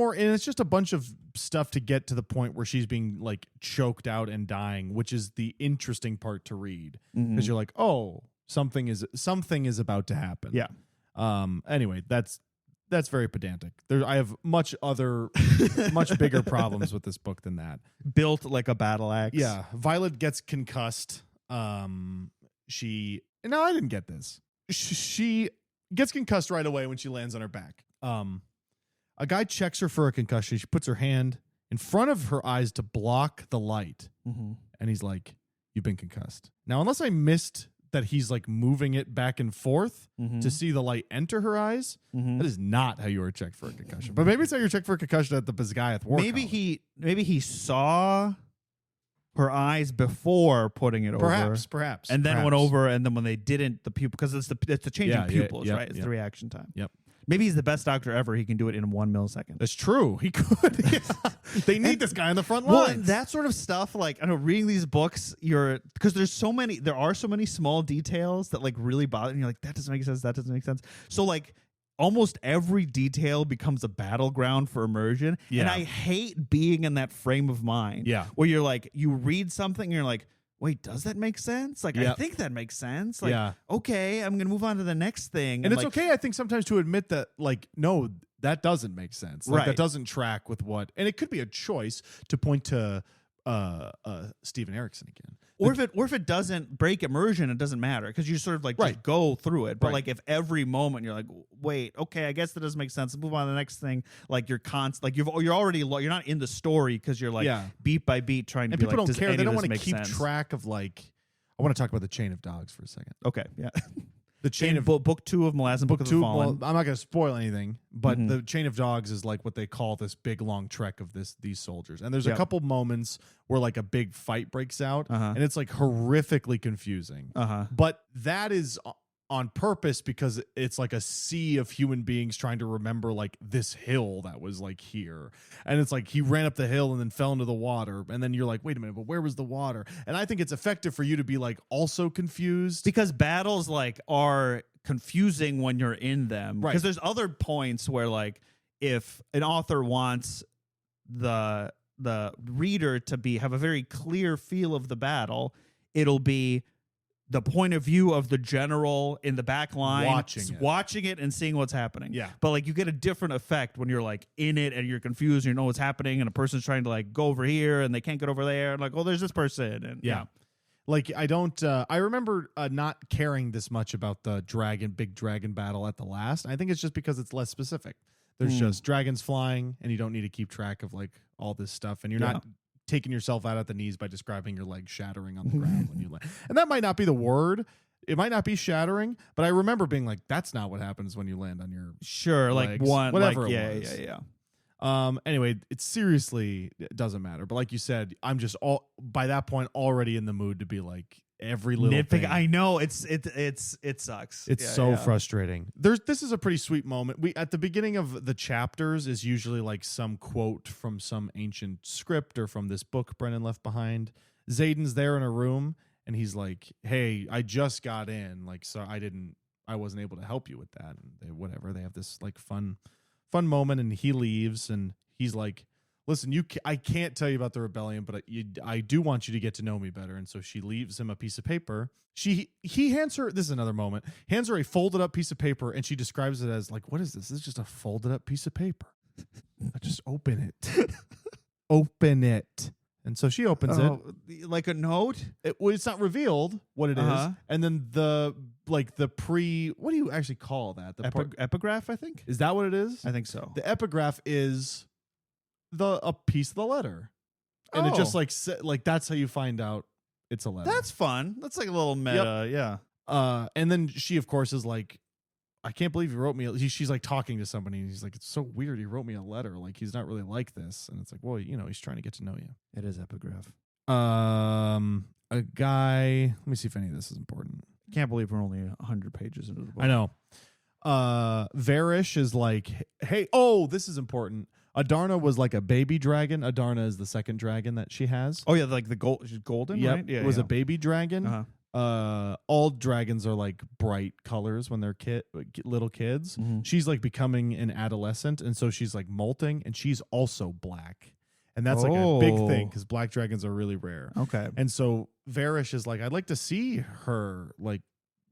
just a bunch of stuff to get to the point where she's being like choked out and dying, which is the interesting part to read, because you're like, oh, something is about to happen. Yeah. Anyway, that's very pedantic. I have much bigger problems with this book than that. Built like a battle axe. Yeah. Violet gets concussed. I didn't get this. She gets concussed right away when she lands on her back. A guy checks her for a concussion. She puts her hand in front of her eyes to block the light. And he's like, you've been concussed. Now, unless I missed that he's like moving it back and forth to see the light enter her eyes, that is not how you were checked for a concussion. But maybe it's how you're checked for a concussion at the Bisgayath War Maybe College. he saw her eyes before putting it over. Perhaps. And then went over, and then when they didn't, the pupil, because it's the changing pupils, right? It's the reaction time. Yep. Maybe he's the best doctor ever. He can do it in 1 millisecond. That's true. He could. Yeah. They need this guy on the front lines. Well, and that sort of stuff, like, I know, reading these books, because there are so many small details that like really bother you. You're like, that doesn't make sense. That doesn't make sense. So like almost every detail becomes a battleground for immersion. Yeah. And I hate being in that frame of mind. Yeah. Where you're like, you read something and you're like, wait, does that make sense? Like, I think that makes sense. Like, okay, I'm going to move on to the next thing. And it's like, okay, I think sometimes to admit that, like, no, that doesn't make sense. Like, that doesn't track with what, and it could be a choice to point to Steven Erikson again. Or if it doesn't break immersion, it doesn't matter, because you sort of like just go through it. But like if every moment you're like, wait, okay, I guess that doesn't make sense. Move on to the next thing. Like you're you're not in the story because you're like beat by beat trying to. And be people like, don't care. They don't want to keep sense? track of like. I want to talk about the Chain of Dogs for a second. Okay, yeah. The chain of book 2 of Malazan Book of the Fallen. Well, I'm not going to spoil anything, but the chain of dogs is like what they call this big long trek of these soldiers. And there's a couple moments where like a big fight breaks out, and it's like horrifically confusing. But that is on purpose because it's like a sea of human beings trying to remember like this hill that was like here. And it's like he ran up the hill and then fell into the water. And then you're like, wait a minute, but where was the water? And I think it's effective for you to be like also confused. Because battles like are confusing when you're in them. Right. Because there's other points where like if an author wants the reader to have a very clear feel of the battle, it'll be the point of view of the general in the back line watching it and seeing what's happening. Yeah. But like you get a different effect when you're like in it and you're confused, and you know what's happening, and a person's trying to like go over here and they can't get over there, and like, oh, there's this person. And yeah. Like I remember not caring this much about the big dragon battle at the last. I think it's just because it's less specific. There's just dragons flying, and you don't need to keep track of like all this stuff, and you're not taking yourself out at the knees by describing your legs shattering on the ground when you land. And that might not be the word. It might not be shattering, but I remember being like, that's not what happens when you land on your legs, like one, whatever like, it was. Yeah. Anyway, it doesn't matter. But like you said, I'm just by that point already in the mood to be like every little nitpick. thing. I know it sucks. It's so frustrating. This is a pretty sweet moment. At the beginning of the chapters is usually like some quote from some ancient script or from this book Brennan left behind. Xaden's there in a room and he's like, "Hey, I just got in. Like, so I wasn't able to help you with that." And they have this like fun moment, and he leaves and he's like, "Listen, I can't tell you about the rebellion, but I do want you to get to know me better." And so she leaves him a piece of paper. He hands her, this is another moment, hands her a folded up piece of paper, and she describes it as like, "What is this? This is just a folded up piece of paper. I just open it." Open it. And so she opens it. Like a note? It's not revealed what it is. And then what do you actually call that? The epigraph, I think? Is that what it is? I think so. The epigraph is a piece of the letter, and it just like that's how you find out it's a letter. That's fun. That's like a little meta. Yeah. And then she of course is like, "I can't believe you wrote me." She's like talking to somebody, and he's like, "It's so weird. He wrote me a letter. Like he's not really like this." And it's like, well, he's trying to get to know you. It is epigraph. A guy. Let me see if any of this is important. Can't believe we're only 100 pages into the book. I know. Varish is like, "Hey, this is important. Adarna was like a baby dragon." Adarna is the second dragon that she has. Oh yeah, like she's golden, yep, right? Yeah, it was a baby dragon. All dragons are like bright colors when they're little kids. Mm-hmm. She's like becoming an adolescent, and so she's like molting, and she's also black. And that's like a big thing because black dragons are really rare. Okay. And so Varish is like, "I'd like to see her like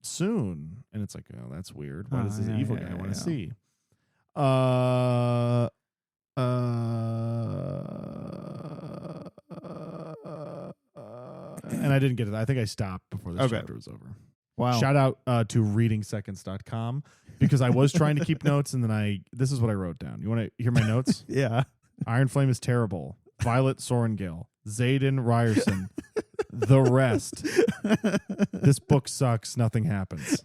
soon." And it's like, "Oh, that's weird. Why does this evil guy want to see?" And I didn't get it. I think I stopped before this chapter was over. Wow. Shout out to readingseconds.com because I was trying to keep notes, and then this is what I wrote down. You want to hear my notes? Yeah. Iron Flame is terrible. Violet Sorengale. Xaden Ryerson. The rest. This book sucks. Nothing happens.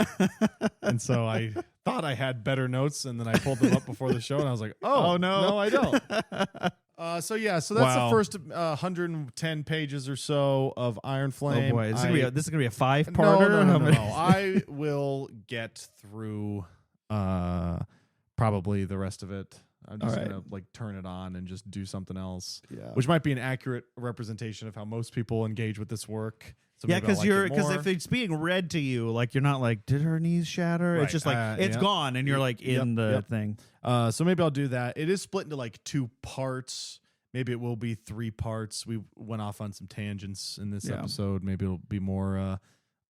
And so I thought I had better notes, and then I pulled them up before the show, and I was like, oh no, I don't. So that's the first 110 pages or so of Iron Flame. Oh boy, this is gonna be a 5-parter. No. I will get through probably the rest of it. I'm just gonna like turn it on and just do something else, which might be an accurate representation of how most people engage with this work. So because if it's being read to you, like you're not like, did her knees shatter? Right. It's just like it's gone, and you're like in the thing. So maybe I'll do that. It is split into like 2 parts. Maybe it will be 3 parts. We went off on some tangents in this episode. Maybe it'll be more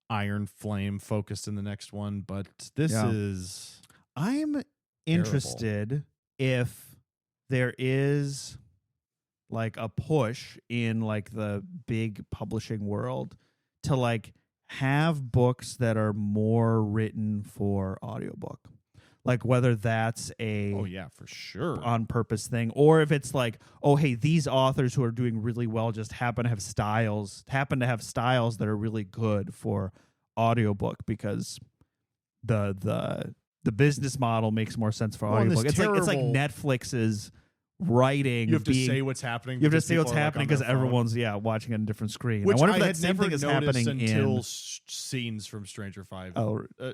Iron Flame focused in the next one. But this is. I'm interested if there is like a push in like the big publishing world to like have books that are more written for audiobook. Like whether that's for sure on purpose thing, or if it's like, oh hey, these authors who are doing really well just happen to have styles that are really good for audiobook because the the business model makes more sense for Well, audiobook. It's like Netflix's writing. You have to say what's happening. You have to say what's happening because everyone's watching on a different screen. Which I wonder if I that same thing is happening until scenes from Stranger 5.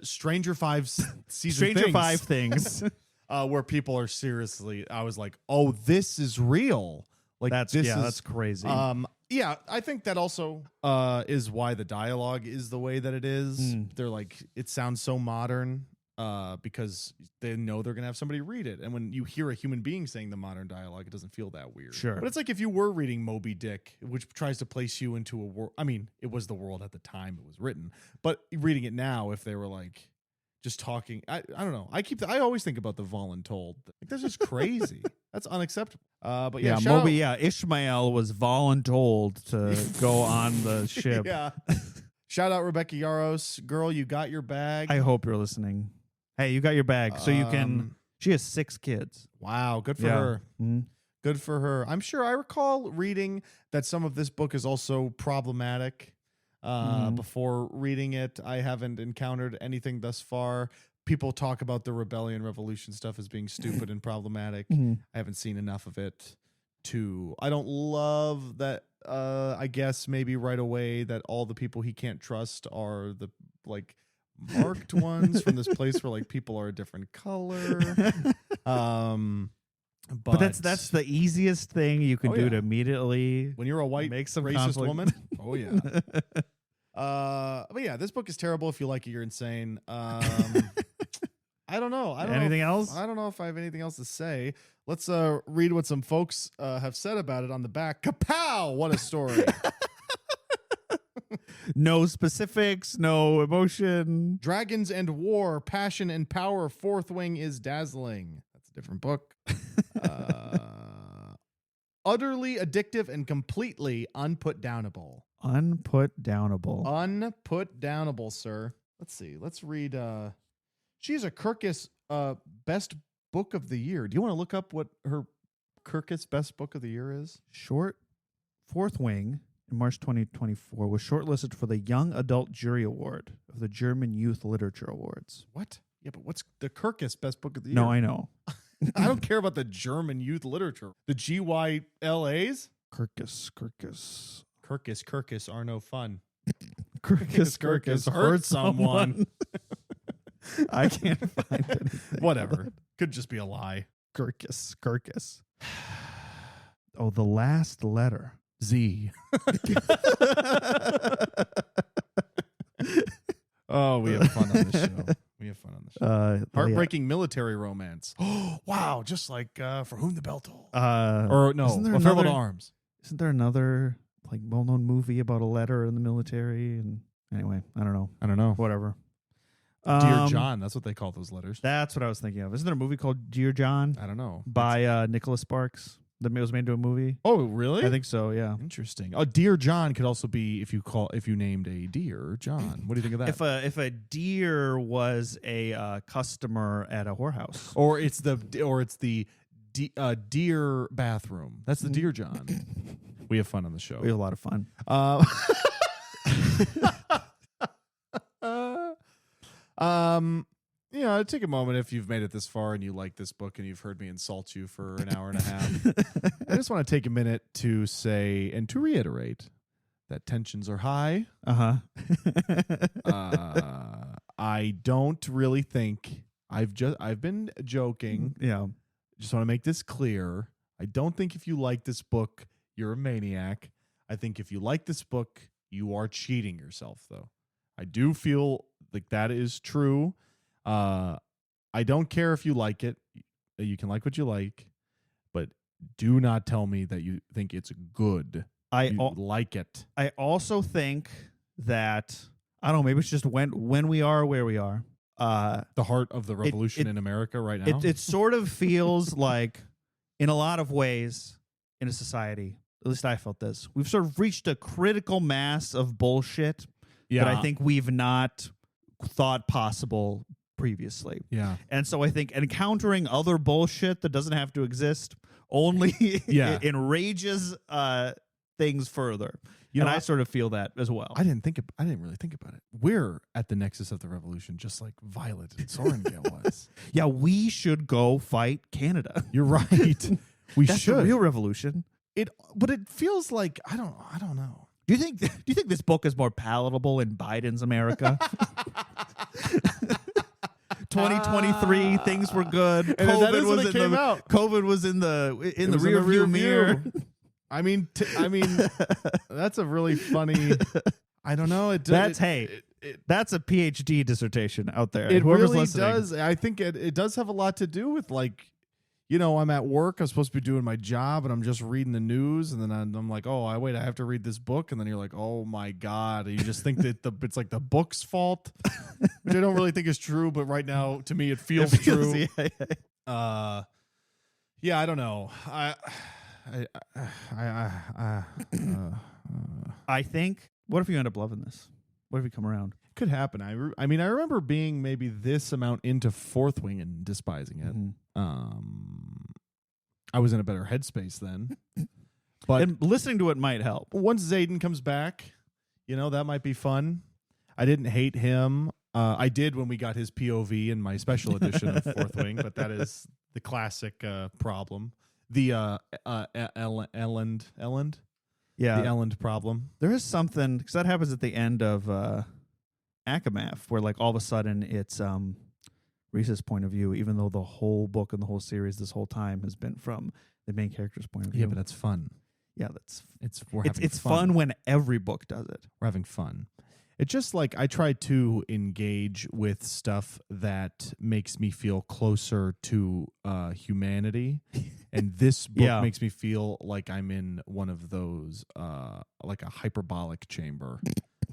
Stranger 5 season Stranger 5 things. Where people are seriously, I was like, oh, this is real. Like that's crazy. Yeah, I think that also is why the dialogue is the way that it is. They're like, it sounds so modern because they know they're going to have somebody read it. And when you hear a human being saying the modern dialogue, it doesn't feel that weird. Sure. But it's like if you were reading Moby Dick, which tries to place you into a world. I mean, it was the world at the time it was written. But reading it now, if they were like just talking, I don't know. I always think about the voluntold. Like, that's just crazy. That's unacceptable. But yeah, Moby. Yeah, Ishmael was voluntold to go on the ship. Yeah. Shout out Rebecca Yarros. Girl, you got your bag. I hope you're listening. Hey, you got your bag, so you can. She has 6 kids. Wow, good for her. Mm-hmm. Good for her. I'm sure I recall reading that some of this book is also problematic. Before reading it, I haven't encountered anything thus far. People talk about the rebellion revolution stuff as being stupid and problematic. I haven't seen enough of it I don't love that. I guess maybe right away that all the people he can't trust are the like marked ones from this place where like people are a different color. But that's the easiest thing you can do to immediately when you're a white make some racist conflict. woman. Oh yeah. But yeah, this book is terrible. If you like it, you're insane. I don't know. Anything else? I don't know if I have anything else to say. Let's read what some folks have said about it on the back. Kapow! What a story. No specifics, no emotion. Dragons and War, Passion and Power, Fourth Wing is Dazzling. That's a different book. Utterly addictive and completely unputdownable. Unputdownable. Unputdownable, sir. Let's see. Let's read. She's a Kirkus best book of the year. Do you want to look up what her Kirkus best book of the year is? Fourth Wing in March 2024 was shortlisted for the Young Adult Jury Award of the German Youth Literature Awards. What? Yeah, but what's the Kirkus best book of the year? No, I know. I don't care about the German youth literature. The GYLAs? Kirkus are no fun. Kirkus hurt someone. I can't find anything. Whatever. Could just be a lie. Kirkus. Oh, the last letter. Z. Oh, we have fun on this show. Heartbreaking military romance. Oh, wow. Just like For Whom the Bell Tolls. Or no, A Farewell to Arms. Isn't there another like well-known movie about a letter in the military? And anyway, I don't know. Whatever. Dear John. That's what they call those letters. That's what I was thinking of. Isn't there a movie called Dear John? I don't know. By Nicholas Sparks. That was made into a movie. Oh, really? I think so. Yeah. Interesting. Dear John could also be if you named a deer John. What do you think of that? If a deer was a customer at a whorehouse, or it's the deer bathroom. That's the Dear John. We have fun on the show. We have a lot of fun. Take a moment if you've made it this far and you like this book and you've heard me insult you for an hour and a half. I just want to take a minute to say and to reiterate that tensions are high. I don't really think I've been joking. Yeah. Just want to make this clear. I don't think if you like this book, you're a maniac. I think if you like this book, you are cheating yourself, though. I do feel like that is true. I don't care if you like it. You can like what you like, but do not tell me that you think it's good. You like it. I also think that, I don't know, maybe it's just when we are where we are. The heart of the revolution in America right now. It sort of feels like, in a lot of ways, in a society, at least I felt this, we've sort of reached a critical mass of bullshit that I think we've not thought possible previously. Yeah. And so I think encountering other bullshit that doesn't have to exist only enrages things further. You know, I sort of feel that as well. I didn't really think about it. We're at the nexus of the revolution, just like Violet and Sorengale was. Yeah, we should go fight Canada. You're right. We That's should. the real revolution. But it feels like I don't know. Do you think this book is more palatable in Biden's America? 2023, things were good. COVID was in the rear view mirror. I mean, that's a really funny. I don't know. That's a PhD dissertation out there. It Whoever's really listening. does. I think it does have a lot to do with, like, you know, I'm at work. I'm supposed to be doing my job, and I'm just reading the news, and then I'm like, oh, I have to read this book, and then you're like, oh my god, and you just think that it's like the book's fault, which I don't really think is true, but right now to me it feels true. Yeah, I don't know. I think. What if you end up loving this? What if you come around? Could happen. I mean, I remember being maybe this amount into Fourth Wing and despising it. Mm-hmm. I was in a better headspace then. But and listening to it might help. Once Xaden comes back, you know, that might be fun. I didn't hate him. I did when we got his POV in my special edition of Fourth Wing, but that is the classic problem. The Elend. Yeah. The Elend problem. There is something, because that happens at the end of Akamath, where like all of a sudden it's Reese's point of view, even though the whole book and the whole series this whole time has been from the main character's point of view. Yeah, but that's fun. Yeah, it's fun when every book does it. We're having fun. It's just like I try to engage with stuff that makes me feel closer to humanity, and this book makes me feel like I'm in one of those, like a hyperbolic chamber,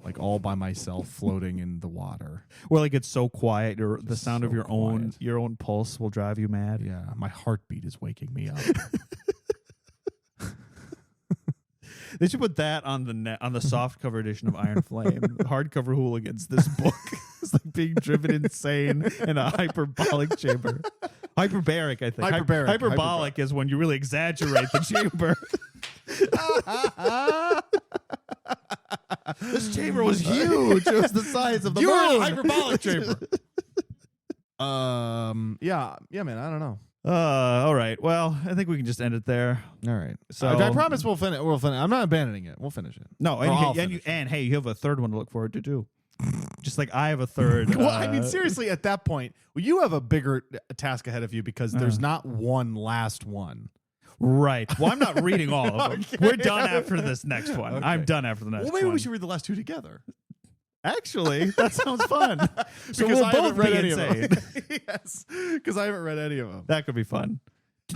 like all by myself, floating in the water. Where like it's so quiet, the sound of your own pulse will drive you mad. Yeah, my heartbeat is waking me up. They should put that on the soft cover edition of Iron Flame. Hardcover hooligans. This book is like being driven insane in a hyperbolic chamber. Hyperbaric, I think. Hyperbolic is when you really exaggerate the chamber. This chamber was huge. It was the size of the moon. You were in a hyperbolic chamber. Yeah, man. I don't know. All right. Well, I think we can just end it there. All right. So I promise we'll finish. I'm not abandoning it. We'll finish it. No, and hey, you have a third one to look forward to too. Just like I have a third. Well, I mean, seriously, at that point, you have a bigger task ahead of you because there's not one last one. Right. Well, I'm not reading all of them. Okay. We're done after this next one. Okay. I'm done after the next one. Well, maybe we should read the last two together. Actually, that sounds fun. So because we'll I both haven't read be any insane. of them. Yes, because I haven't read any of them. That could be fun.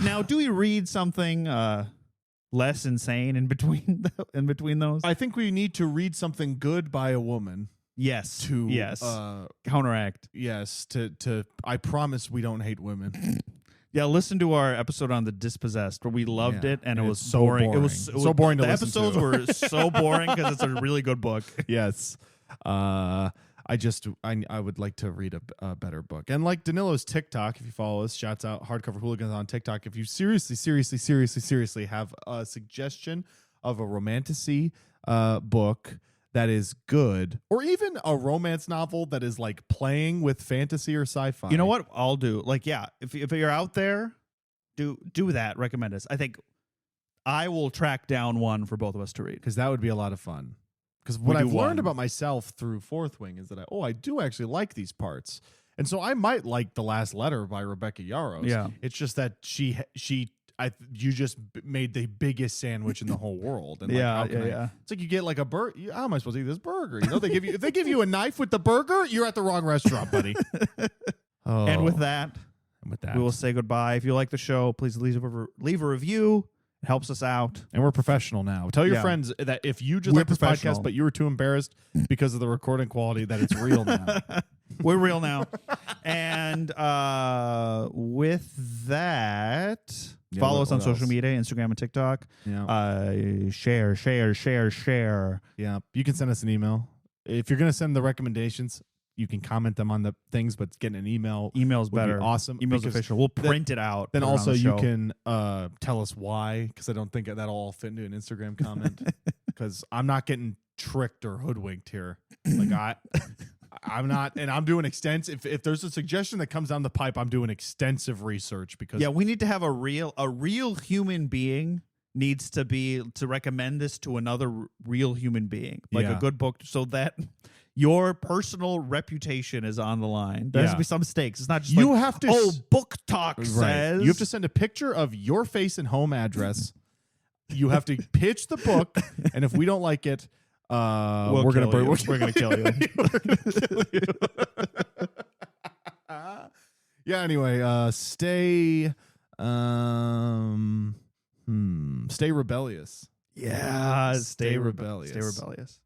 Now, do we read something less insane in between those? I think we need to read something good by a woman. Yes. To counteract. Yes. To I promise we don't hate women. Yeah, listen to our episode on The Dispossessed where we loved it and it was so boring. It was so boring to listen to. The episodes were so boring because it's a really good book. Yes. I would like to read a better book. And like Danilo's TikTok, if you follow us, shouts out Hardcover Hooligans on TikTok. If you seriously have a suggestion of a romantasy book that is good, or even a romance novel that is like playing with fantasy or sci-fi. You know what I'll do? Like, yeah, if you're out there, do that. Recommend us. I think I will track down one for both of us to read. Because that would be a lot of fun. Because what I've learned about myself through Fourth Wing is that I do actually like these parts. And so I might like The Last Letter by Rebecca Yarros. Yeah. It's just that you just made the biggest sandwich in the whole world. And yeah. It's like you get like a burger. How am I supposed to eat this burger? You know, if they give you a knife with the burger, you're at the wrong restaurant, buddy. And with that, we will say goodbye. If you like the show, please leave a review. It helps us out. And we're professional now. Tell your friends that if you just like this podcast, but you were too embarrassed because of the recording quality, that it's real now. We're real now. And with that, follow us on social media, Instagram and TikTok. Yeah. Share. Yeah. You can send us an email. If you're going to send the recommendations, you can comment them on the things, but getting an email Email's would better. be awesome. Email's official. We'll print it out. Then put it on also the you show. can tell us why, because I don't think that'll all fit into an Instagram comment. Because I'm not getting tricked or hoodwinked here. Like I'm not, and I'm doing extensive. If there's a suggestion that comes down the pipe, I'm doing extensive research because we need to have a real human being needs to recommend this to another real human being, like a good book, so that your personal reputation is on the line. There has to be some stakes. It's not just you have to. Book Talk says you have to send a picture of your face and home address. You have to pitch the book, and if we don't like it, we're gonna kill you. Yeah. Anyway, stay rebellious. Yeah, stay rebellious. Stay rebellious.